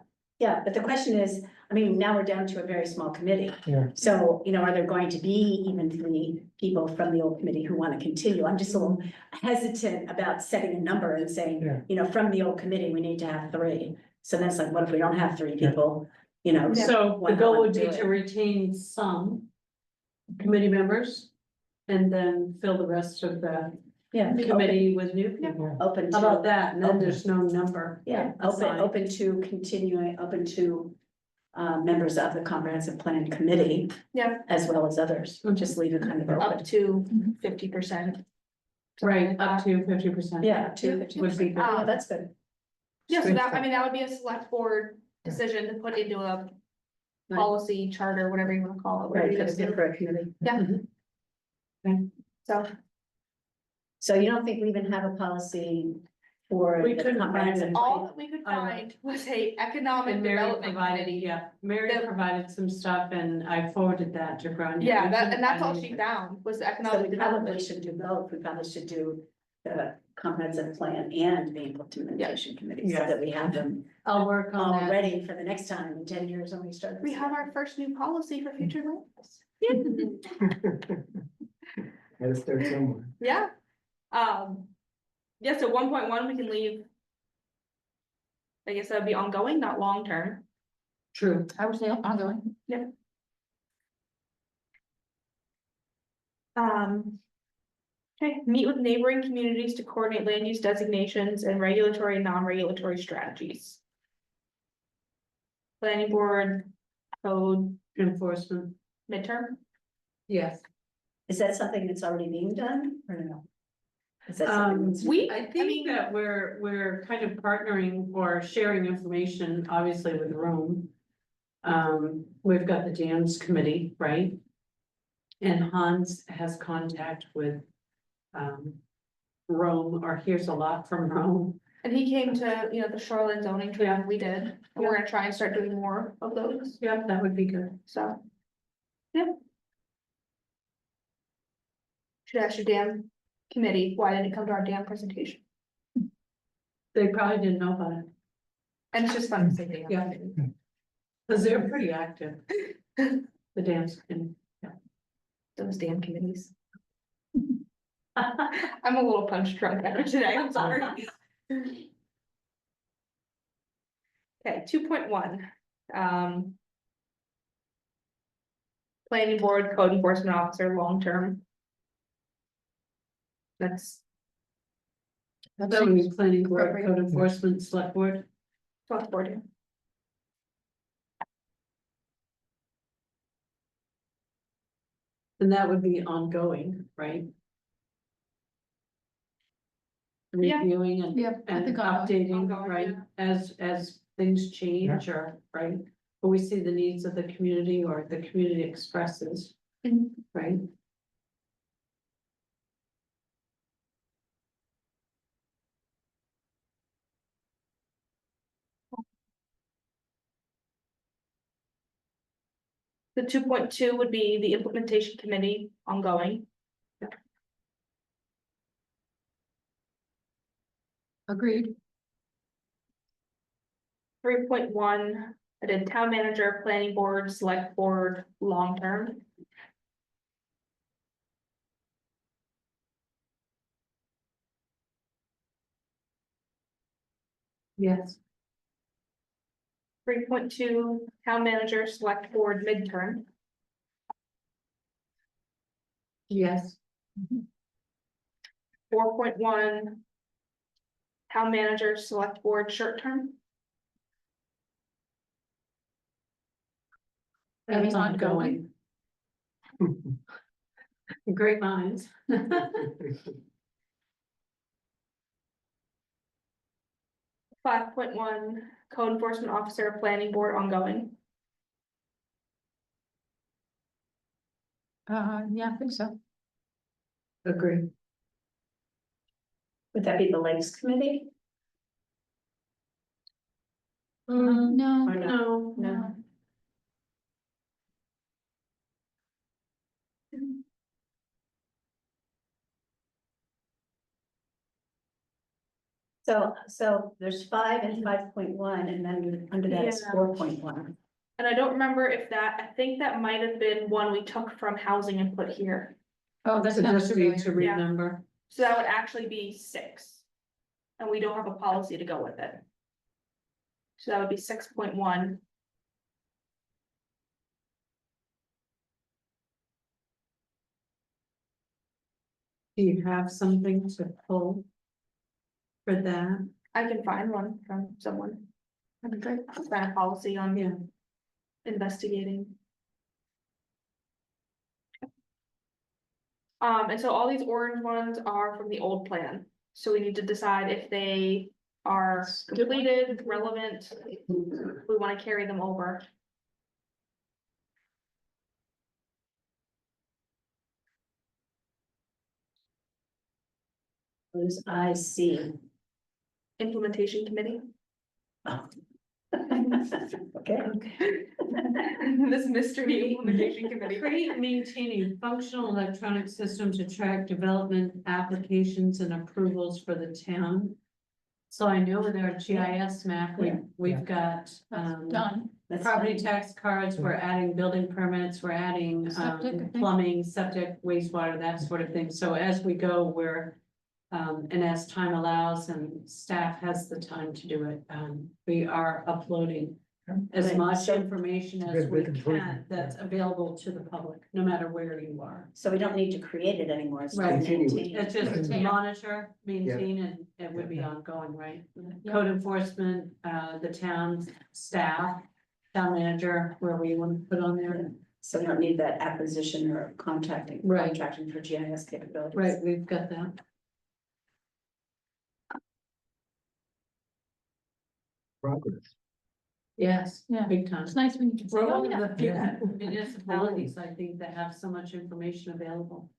but the question is, I mean, now we're down to a very small committee. Yeah. So, you know, are there going to be even 3 people from the old committee who want to continue? I'm just a little hesitant about setting a number and saying, Yeah. you know, from the old committee, we need to have 3. So that's like, what if we don't have 3 Yeah. people, you know? So Why the not goal wanna would be do it? to retain some committee members and then fill the rest of the Yeah. committee with new people. Open How about to, that? And then there's no number. yeah, assigned. open to continuing, open to members of the comprehensive plan committee. Yeah. As well as others, just leave it kind of up open. to 50%. Right, up to 50%. Yeah, up to Yeah. 50%. Would be good. Yeah, that's good. Yeah, so Think that, so. I mean, that would be a select board decision to put into a Right. policy charter, whatever you wanna call it. whatever Right, you for guys the do. for a committee. So, So you don't think we even have a policy for We the couldn't find comprehensive it. all plan? that we could I know. find was a economic And Mary development provided, committee. yeah, Mary The- provided some stuff and I forwarded that to Grania. Yeah, We that, couldn't and that's find all she anything. found was the So economic we probably development. should do both. We probably should do the comprehensive plan and the implementation committee, so Yeah. that we have them I'll work all on that. ready for the next time in 10 years when we start. We this have again. our first new policy for future lands. Gotta start somewhere. Yeah. Yeah, so 1.1, we can leave. I guess that would be ongoing, not long term. True. I would say ongoing. Okay, meet with neighboring communities to coordinate land use designations and regulatory and non-regulatory strategies. Planning board, code, Enforcement, midterm. yes. Is that something that's already being done or no? Is that something that's- I mean- think that we're kind of partnering or sharing information, obviously with Rome. We've got the dams committee, right? And Hans has contact with, Rome, or hears a lot from Rome. And he came to, the shoreline zoning training we did, and we're gonna try and start doing more of those, Yep, that would be good. so. Yep. Should ask your dam committee, why didn't it come to our dam presentation? They probably didn't know about it, And it's just fun to say dam. Yeah. because they're pretty active. The dams committee. Those damn committees. I'm a little punch drunk after today, I'm sorry. Okay, 2.1. Planning board, code enforcement officer, long term. That's That would be planning board, Appropriate. code enforcement, select board. select board. And that would be ongoing, right? Yeah. Reviewing and, Yeah, I and think ongoing. updating, Ongoing, right, yeah. as things change or, right? Or we see the needs of the community or the community expresses, Mhm. right? The 2.2 would be the implementation committee ongoing. Agreed. 3.1, I did town manager, planning board, select board, long term. Yes. 3.2, town manager, select board midterm. Yes. 4.1, town manager, select board short term. That's ongoing. ongoing. Great minds. 5.1, code enforcement officer, planning board ongoing. Yeah, I think so. Agree. Would that be the Lakes Committee? No. Or no? No. So there's 5 and 5.1, and then under that is Yeah. 4.1. And I don't remember if that, I think that might have been one we took from housing and put here. Oh, that's So not just need to Yeah. remember. So that would actually be 6. And we don't have a policy to go with it. So that would be 6.1. Do you have something to pull for that? I can find one from someone. That'd be great. Find a policy on Yeah. investigating. And so all these orange ones are from the old plan, so we need to decide if they are completed, relevant. We wanna carry them over. Who's IC? Implementation committee. Oh. Okay. This mystery implementation committee. Create, maintaining functional electronic system to track development applications and approvals for the town. So I know with our GIS map, Yeah. we've got, done. That's property fine. tax cards, we're adding building permits, we're adding, Septic, I think. plumbing, septic, wastewater, that sort of thing. So as we go, we're, and as time allows and staff has the time to do it, we are uploading as Right, much so- information It's as a we big can improvement, that's yeah. available to the public, no matter where you are. So we don't need to create it anymore. It's Right. just maintain. It's just Maintain. monitor, maintain, and it would be ongoing, right? Yeah. Code enforcement, the town staff, town manager, wherever you want to put on there. So we don't need that acquisition or contracting Right. for GIS capabilities. Right, we've got that. Progress. Yes, Yeah. big time. It's nice when you can say, We're oh, one of yeah. the few Yeah. municipalities, I think, that have so much information available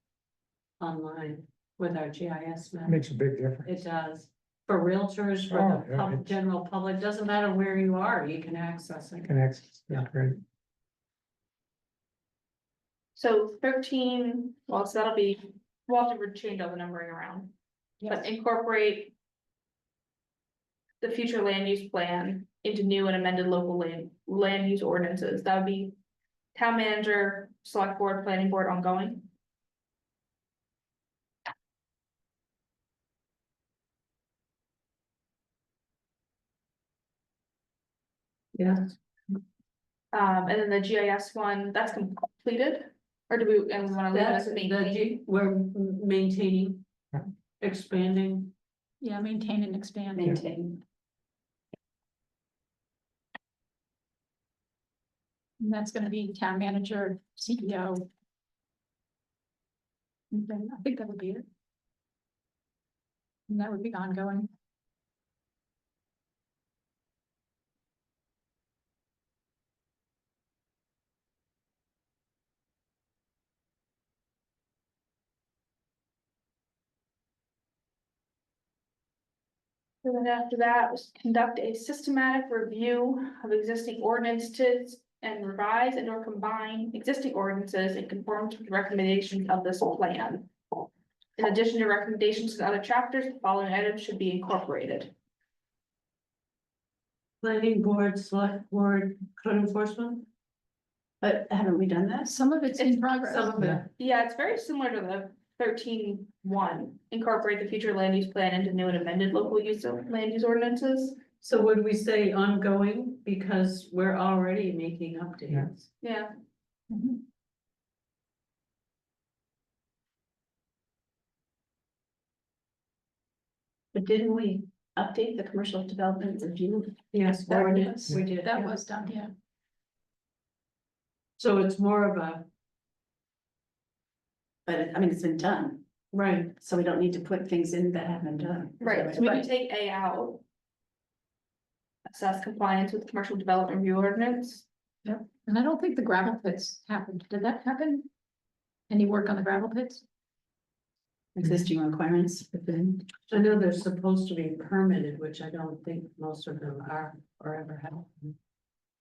online with our GIS map. Makes a big difference. It does. For realtors, for Oh, the yeah, it's- general public, doesn't matter where you are, you can access it. Connects, that's great. So 13, well, so that'll be, we'll have to change all the numbering around, but Yes. incorporate. The future land use plan into new and amended local land use ordinances, that would be. Town manager, select board, planning board ongoing. Yeah. And then the GIS one, that's completed, or do we, and we wanna leave it That's as the, maintained? we're maintaining, Yeah. expanding. Yeah, maintain and expand. Maintain. And that's gonna be town manager, CEO. And then I think that would be it. And that would be ongoing. And then after that, was conduct a systematic review of existing ordinances and revise and or combine existing ordinances in conformance with the recommendations of this plan. In addition to recommendations in other chapters, the following items should be incorporated. Planning board, select board, code enforcement. But haven't we done that? Some of it's in progress. Some of it. Yeah, it's very similar to the 13.1. Incorporate the future land use plan into new and amended local use of land use ordinances. So would we say ongoing, because we're already making updates? Yeah, Mhm. But didn't we update the commercial development review? Yes, That Ordinance. was- we did. That yeah. was done, yeah. So it's more of a, But I mean, it's been done, right, so we don't need to put things in that haven't been done. right, so we can take A out. Assess compliance with commercial development review ordinance. And I don't think the gravel pits happened. Did that happen? Any work on the gravel pits? Existing requirements within. I know they're supposed to be permitted, which I don't think most of them are or ever have.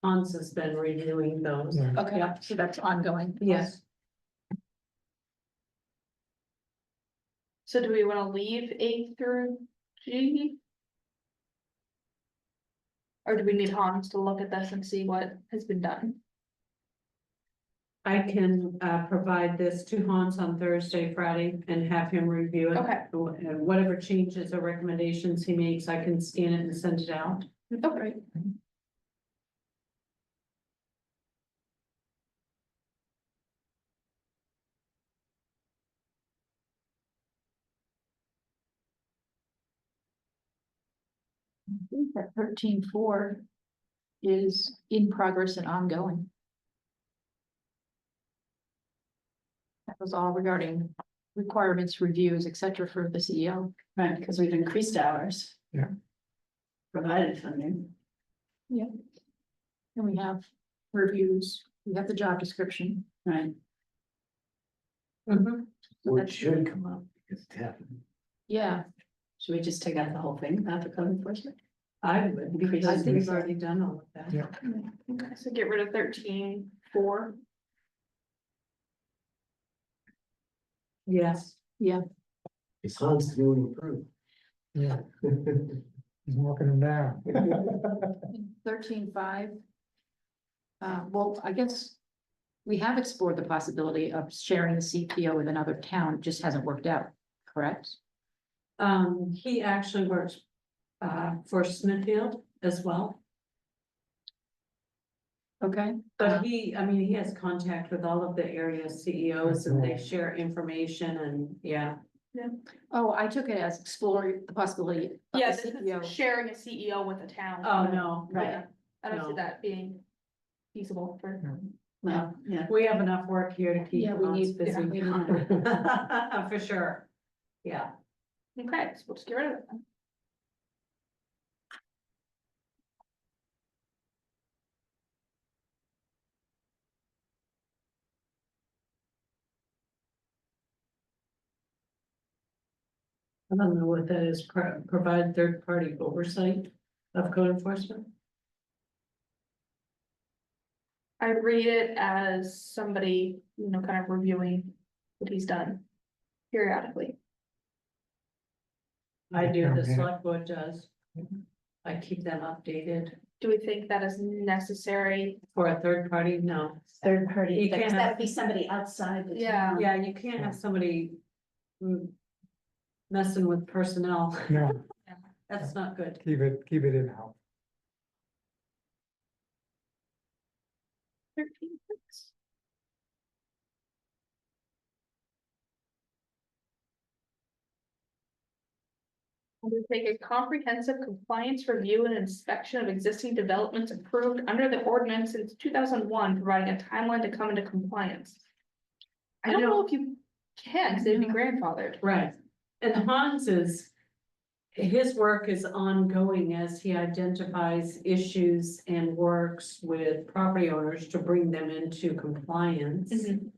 Hans has been reviewing those. Yeah. Okay, so that's ongoing. Yes, So do we wanna leave A through G? Or do we need Hans to look at this and see what has been done? I can provide this to Hans on Thursday, Friday, and have him review it. Okay. And whatever changes or recommendations he makes, I can scan it and send it out. Okay. I think that 13.4 is in progress and ongoing. That was all regarding requirements, reviews, et cetera, for the CEO. Right, because we've increased hours. Yeah. Provided funding. And we have reviews, we have the job description. Right, Mhm. Or it should come up because it happened. Yeah, should we just take out the whole thing about the code enforcement? I would, because I think we've so. already done all of that. Yeah. Okay, so get rid of 13.4. Yes, It's Hans to improve. Yeah, he's walking them down. 13.5. Well, I guess we have explored the possibility of sharing the CPO with another town, it just hasn't worked out, correct? he actually works for Smithfield as well. Okay. But he, I mean, he has contact with all of the area CEOs and they Right. share information and, yeah. Oh, I took it as exploring the possibility. of Yeah, the this CPO. is sharing a CEO with a town. Oh, no, Right. Yeah, I don't see No. that being feasible for. Well, yeah, we have enough work here to keep Yeah, we Hans need- busy. we For sure, yeah. Okay, so we'll just get rid of it then. I don't know what that is, provide third-party oversight of code enforcement. I read it as somebody, kind of reviewing what he's done periodically. I do, the Yeah. select board does. I keep them updated. Do we think that is necessary? For a third party, no. third party, You can't because have- that would be somebody outside the Yeah. town. Yeah, you can't have somebody messing with personnel. No, That's not good. keep it in-house. 13.6. Undertake a comprehensive compliance review and inspection of existing developments approved under the ordinance since 2001, providing a timeline to come into compliance. I don't know if you can, because they'd be grandfathered. Right, and Hans is, his work is ongoing as he identifies issues and works with property owners to bring them into compliance. Mhm.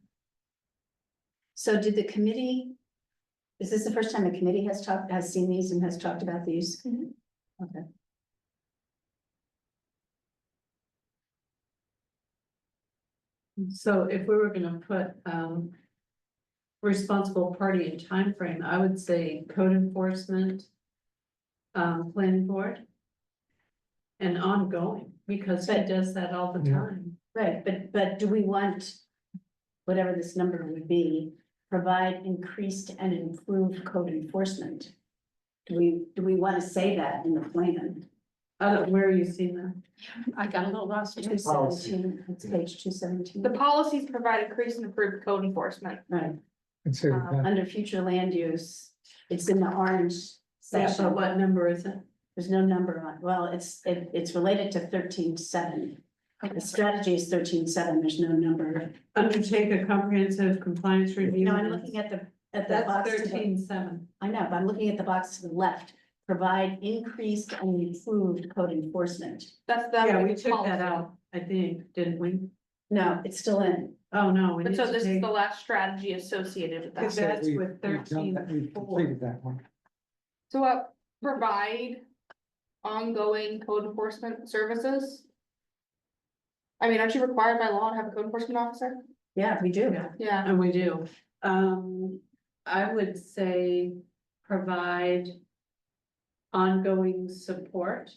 So did the committee, is this the first time the committee has seen these and has talked about these? Mhm. Okay. So if we were gonna put, responsible party and time frame, I would say code enforcement, planning board. And ongoing, because he But- does that all the Yeah. time. Right, but do we want, whatever this number would be, provide increased and improved code enforcement? Do we want to say that in the plan? Where are you seeing that? I got a little lost. 217, it's page 217. The policies provide increased and improved code enforcement. Right, Consider that. under future land use, it's in the orange Yeah, section. but what number is it? There's no number on, well, it's related to 13.7. The strategy is 13.7, there's no number. Undertake a comprehensive compliance review. No, I'm looking at the That's box to the, 13.7. I know, but I'm looking at the box to the left. Provide increased and improved code enforcement. That's the. Yeah, we took policy. that out, I think, didn't we? No, it's still in. Oh, no. we But need so to this is take- the last strategy associated with Because that. that's We've- with we've done that. We've 13.4. completed that one. So provide ongoing code enforcement services? I mean, aren't you required by law to have a code enforcement officer? Yeah, we do. Yeah, Yeah, and we do. I would say provide ongoing support.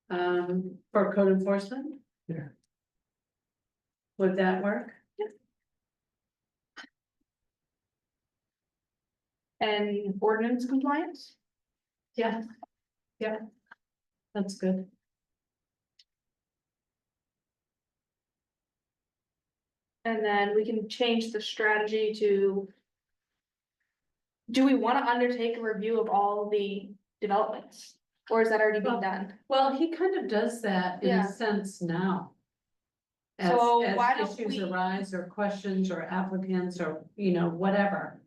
For code enforcement? Yeah. Would that work? and ordinance compliance? Yeah. Yeah. That's good. And then we can change the strategy to. Do we wanna undertake a review of all the developments, or is that already being Well, done? Well, he kind of does that in Yeah. a sense now. As, So as why don't issues we- arise or questions or applicants or, whatever.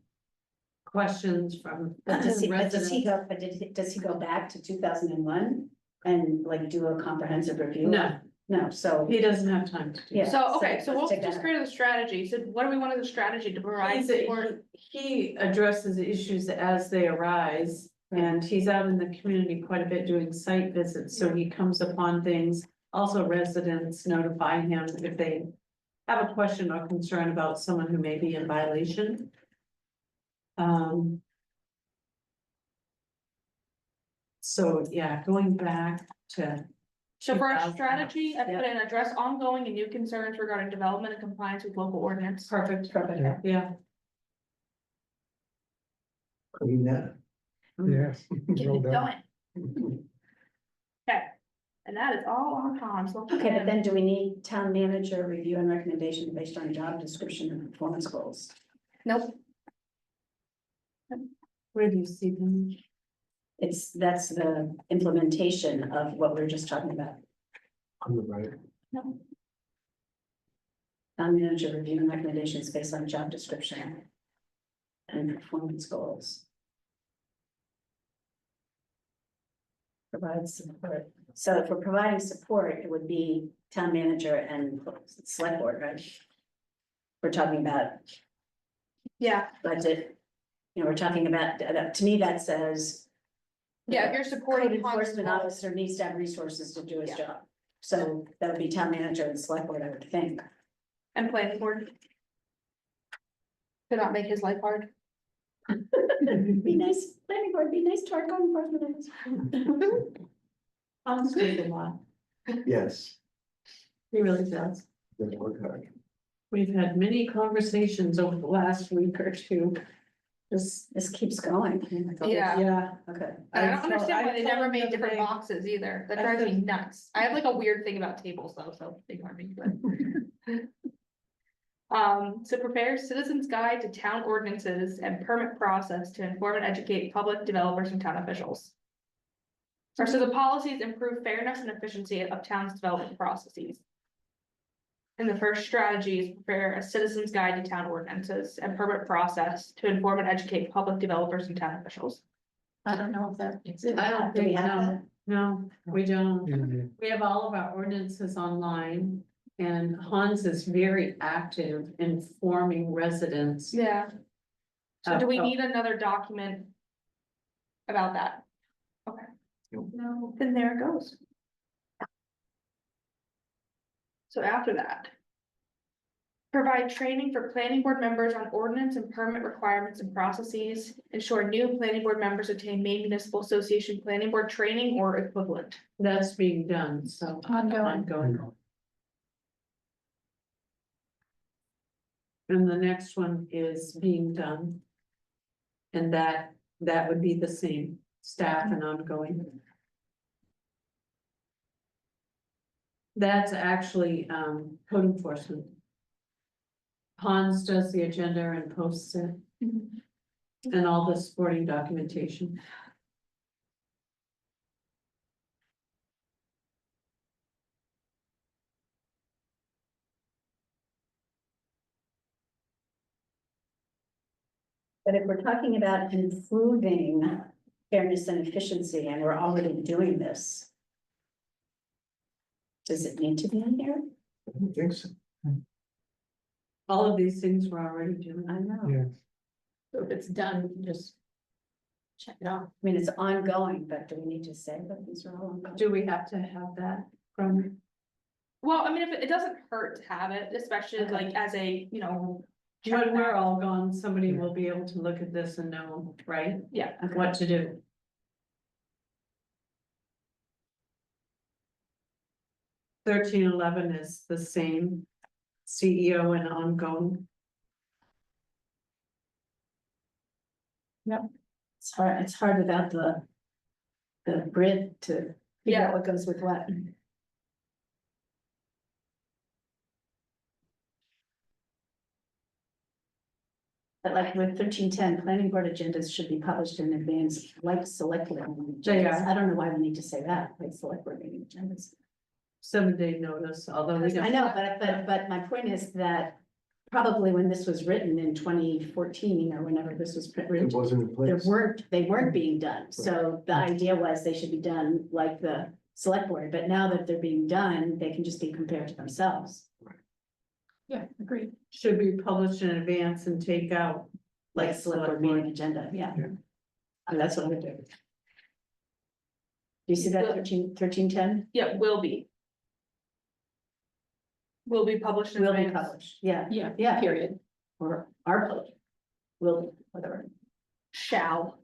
Questions from But does he residents. go, does he go back to 2001 and like do a comprehensive review? No, No, so, he doesn't have time to do Yeah. that. So, okay, so let's we'll take just that create the strategy, so what do we want as a strategy to provide He's a- support? He addresses issues as they arise, and he's out in the community quite a bit doing site visits, so he comes upon things. Also residents notify him if they have a question or concern about someone who may be in violation. So, yeah, going back to, So for our 2000. strategy, I put Yeah. in address ongoing and new concerns regarding development and compliance with local ordinance. perfect, Yeah. yeah. Clean that. Yes. Get Well it done. going. Okay, and that is all on Tom's. okay, but then do we need town manager review and recommendation based on job description and performance goals? Nope, Where do you see them? That's the implementation of what we were just talking about. On the right. Town manager review and recommendations based on job description and performance goals. Provide support. So if we're providing support, it would be town manager and select board, right? We're talking about yeah, budget. We're talking about, to me, that says. yeah, if you're Code supporting. enforcement officer needs to have resources to do his Yeah. job. So that would be town manager and select board, I would think. And planning board. To not make his life hard. Be nice, planning board, be nice to our code enforcement officer. Tom's doing a lot, Yes, he really does. doesn't work hard. We've had many conversations over the last week or two. Just, This keeps going. Yeah. yeah. Okay. And I don't understand why they never told him made the other different day- boxes either, that I drives me said- nuts. I have like a weird thing about tables though, so ignore me, but. So prepare citizens guide to town ordinances and permit process to inform and educate public developers and town officials. Or so the policies improve fairness and efficiency of town's development processes. And the first strategy is prepare a citizens guide to town ordinances and permit process to inform and educate public developers and town officials. I don't know if that exists. I don't Do we think, have no, that? no, we don't. Yeah. We We have all of our ordinances online, and Hans is very active in forming residents. Yeah. So do we Oh. need another document? About that? Okay. No, then there it goes. So after that. Provide training for planning board members on ordinance and permit requirements and processes. Ensure new planning board members obtain Maine Municipal Association Planning Board training or equivalent. That's being done, so. Ongoing. Ongoing. And the next one is being done. And that would be the same, staff and ongoing. That's actually, code enforcement. Hans does the agenda and posts it, and all the supporting documentation. But if we're talking about improving fairness and efficiency, and we're already doing this. Does it need to be in here? I don't think so. All of these things we're already doing. I know, Yeah, So if it's done, we can just check it off. I mean, it's ongoing, but do we need to say that these are all ongoing? Do we have to have that from, Well, I mean, if it doesn't hurt to have it, especially Okay. like as a, you know. when we're all gone, somebody will be able to look at this and know, right, Yeah, what to do. $13.11 is the same CEO and ongoing. It's hard without the grid to figure Yeah. out what goes with what. But like with 1310, planning board agendas should be published in advance, like select board meeting They agendas. are. I don't know why we need to say that, like select board meeting agendas. 7-day notice, although we I don't. know, but my point is that probably when this was written in 2014 or whenever this was It written, wasn't in place. they weren't being done. So the idea was they should be done like the select board, but now that they're being done, they can just be compared to themselves. Yeah, agreed. Should be published in advance and take out. Like select board meeting agenda, yeah. Yeah. That's what I would do. Do you see that 1310? yeah, will be. Will be published in Will be advance. published, yeah, Yeah, Yeah. period. or are published. Will, whatever. Shall.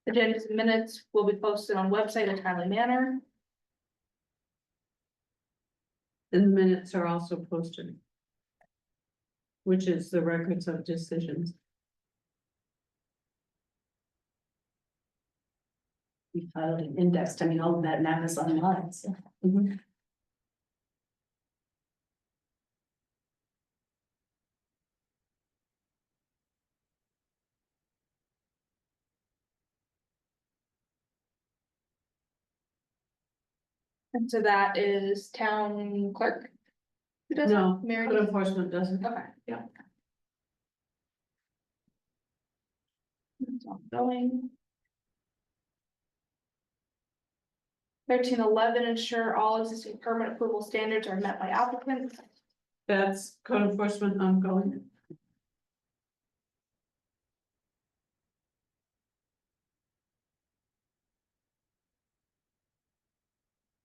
Agendas and minutes will be posted on website in a timely manner. And the minutes are also posted. Which is the records of decisions. We filed and indexed, I mean, all of that now is online, so. And so that is town clerk. Who does No, it? Mary. code enforcement doesn't. Okay. Yeah. It's ongoing. 1311, ensure all existing permit approval standards are met by applicants. That's code enforcement ongoing.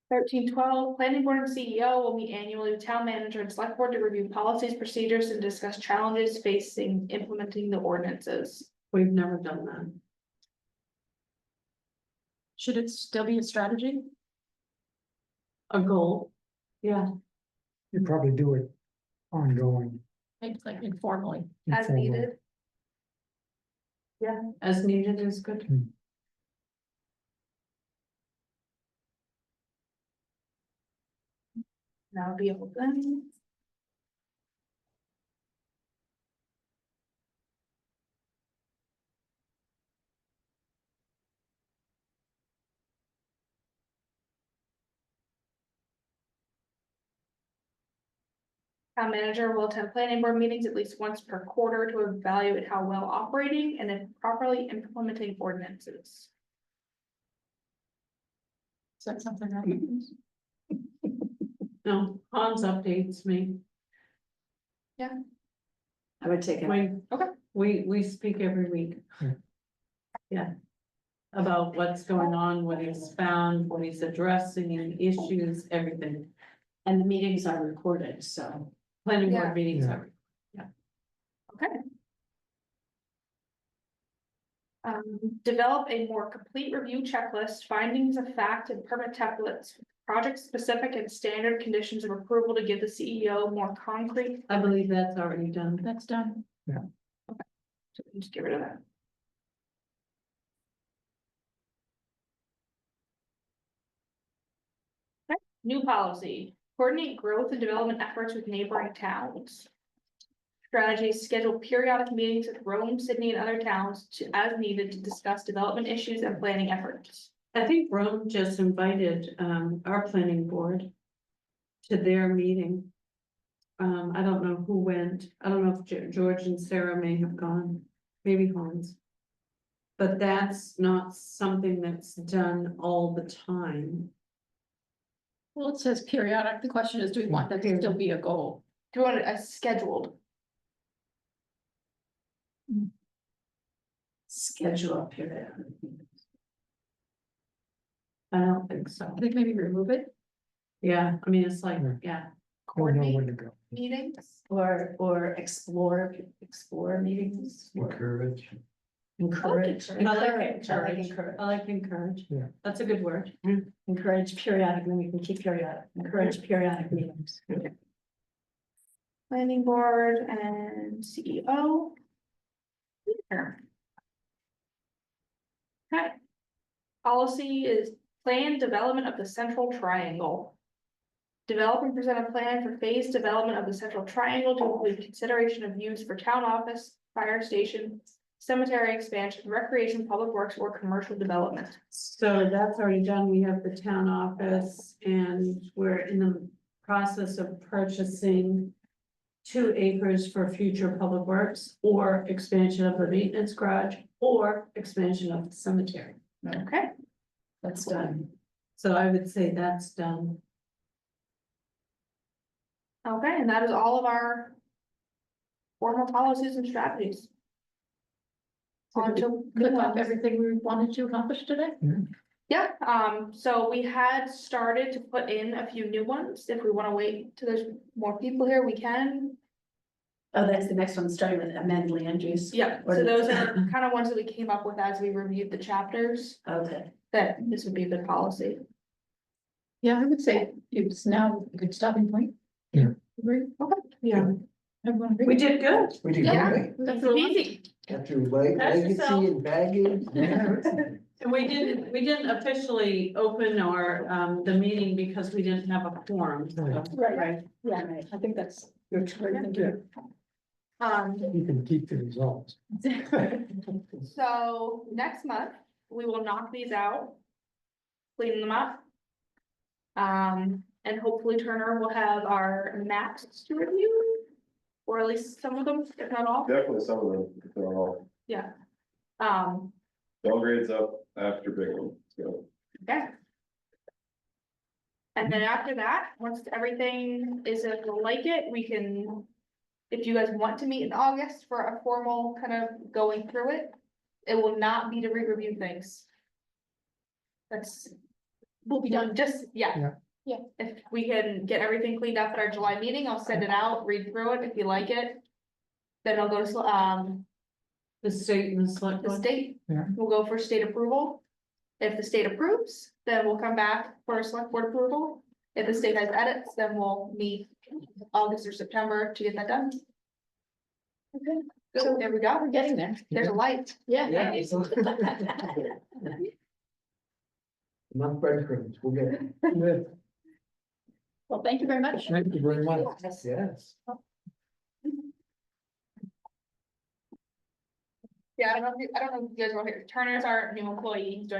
Thirteen twelve, planning board and CEO will meet annually with town manager and select board to review policies, procedures, and discuss challenges facing implementing the ordinances. We've never done that. Should it still be a strategy? A goal. Yeah, you probably do it ongoing. Maybe like informally. As informal. needed. as needed is good. Now be open. Town manager will attend planning board meetings at least once per quarter to evaluate how well operating and if properly implementing ordinances. Is that something that happens? No, Hans updates me. I would take it. We. Okay. We speak every week. Yeah. Yeah. About what's going on, what he's found, what he's addressing, issues, everything. And the meetings are recorded, so. Planning Yeah. board meetings Yeah. are. Okay. Develop a more complete review checklist, findings of fact and permit templates, project specific and standard conditions of approval to give the CEO more concrete. I believe that's already done. That's done. So we can just get rid of that. New policy, coordinate growth and development efforts with neighboring towns. Strategy, schedule periodic meetings with Rome, Sydney, and other towns to, as needed, to discuss development issues and planning efforts. I think Rome just invited, our planning board to their meeting. I don't know who went. I don't know if George and Sarah may have gone, maybe Hans. But that's not something that's done all the time. Well, it says periodic. The question is, do we want that to still be a goal? Do you want it as scheduled? Schedule a period. I don't think so. I think maybe remove it. Yeah, I mean, it's like, Yeah. yeah, We'll know when to go. Meetings? Or explore meetings. Encourage. Encourage. I like Encourage, I like encourage. encourage. I like encourage. Yeah. That's a good word. Encourage periodic, then we can keep periodic, encourage periodic meetings. Planning board and CEO. Sure. Okay. Policy is plan development of the central triangle. Develop and present a plan for phased development of the central triangle to include consideration of use for town office, fire station, cemetery expansion, recreation, public works, or commercial development. So that's already done. We have the town office and we're in the process of purchasing 2 acres for future public works or expansion of the maintenance garage or expansion of the cemetery. Okay, That's done. So I would say that's done. okay, and that is all of our formal policies and strategies. So On did to Click new off ones. everything we wanted to accomplish today. Yeah, so we had started to put in a few new ones. If we wanna wait till there's more people here, we can. Oh, that's the next one, starting with amend land use. Yeah, so those are kind of ones that we came up with as we reviewed the chapters, Okay, that this would be a good policy. Yeah, I would say it's now a good stopping point. Yeah. Agree? Okay. Yeah, Everyone agree? we did good. We did Yeah. great. That's a lot. Easy. Got through legacy yourself. and baggage. And we didn't officially open our, the meeting because we didn't have a quorum. So. Right, yeah, I think that's. Good. Thank you. You can keep the results. So next month, we will knock these out. Clean them up. And hopefully Turner will have our maps to review. Or at least some of them, if not all, Definitely some of them, if not all. yeah. Belgrade's up after big one, so. Okay. And then after that, once everything is like it, we can, if you guys want to meet in August for a formal kind of going through it, it will not be to re-review things. That's, We'll be done. just, yeah. Yeah. Yeah. If we can get everything cleaned up at our July meeting, I'll send it out, read through it, if you like it. Then I'll go to, The state and the select the board. state, Yeah. we'll go for state approval. If the state approves, then we'll come back for a select board approval. If the state has edits, then we'll meet August or September to get that done. Okay. So there we go, We're getting there. there's a light. Yeah. Yeah. Enough breadcrumbs, we'll get it. Well, thank you very much. Thank you very much. Yes. Yeah, I don't know if you guys want to hear, Turner's our new employee, he's doing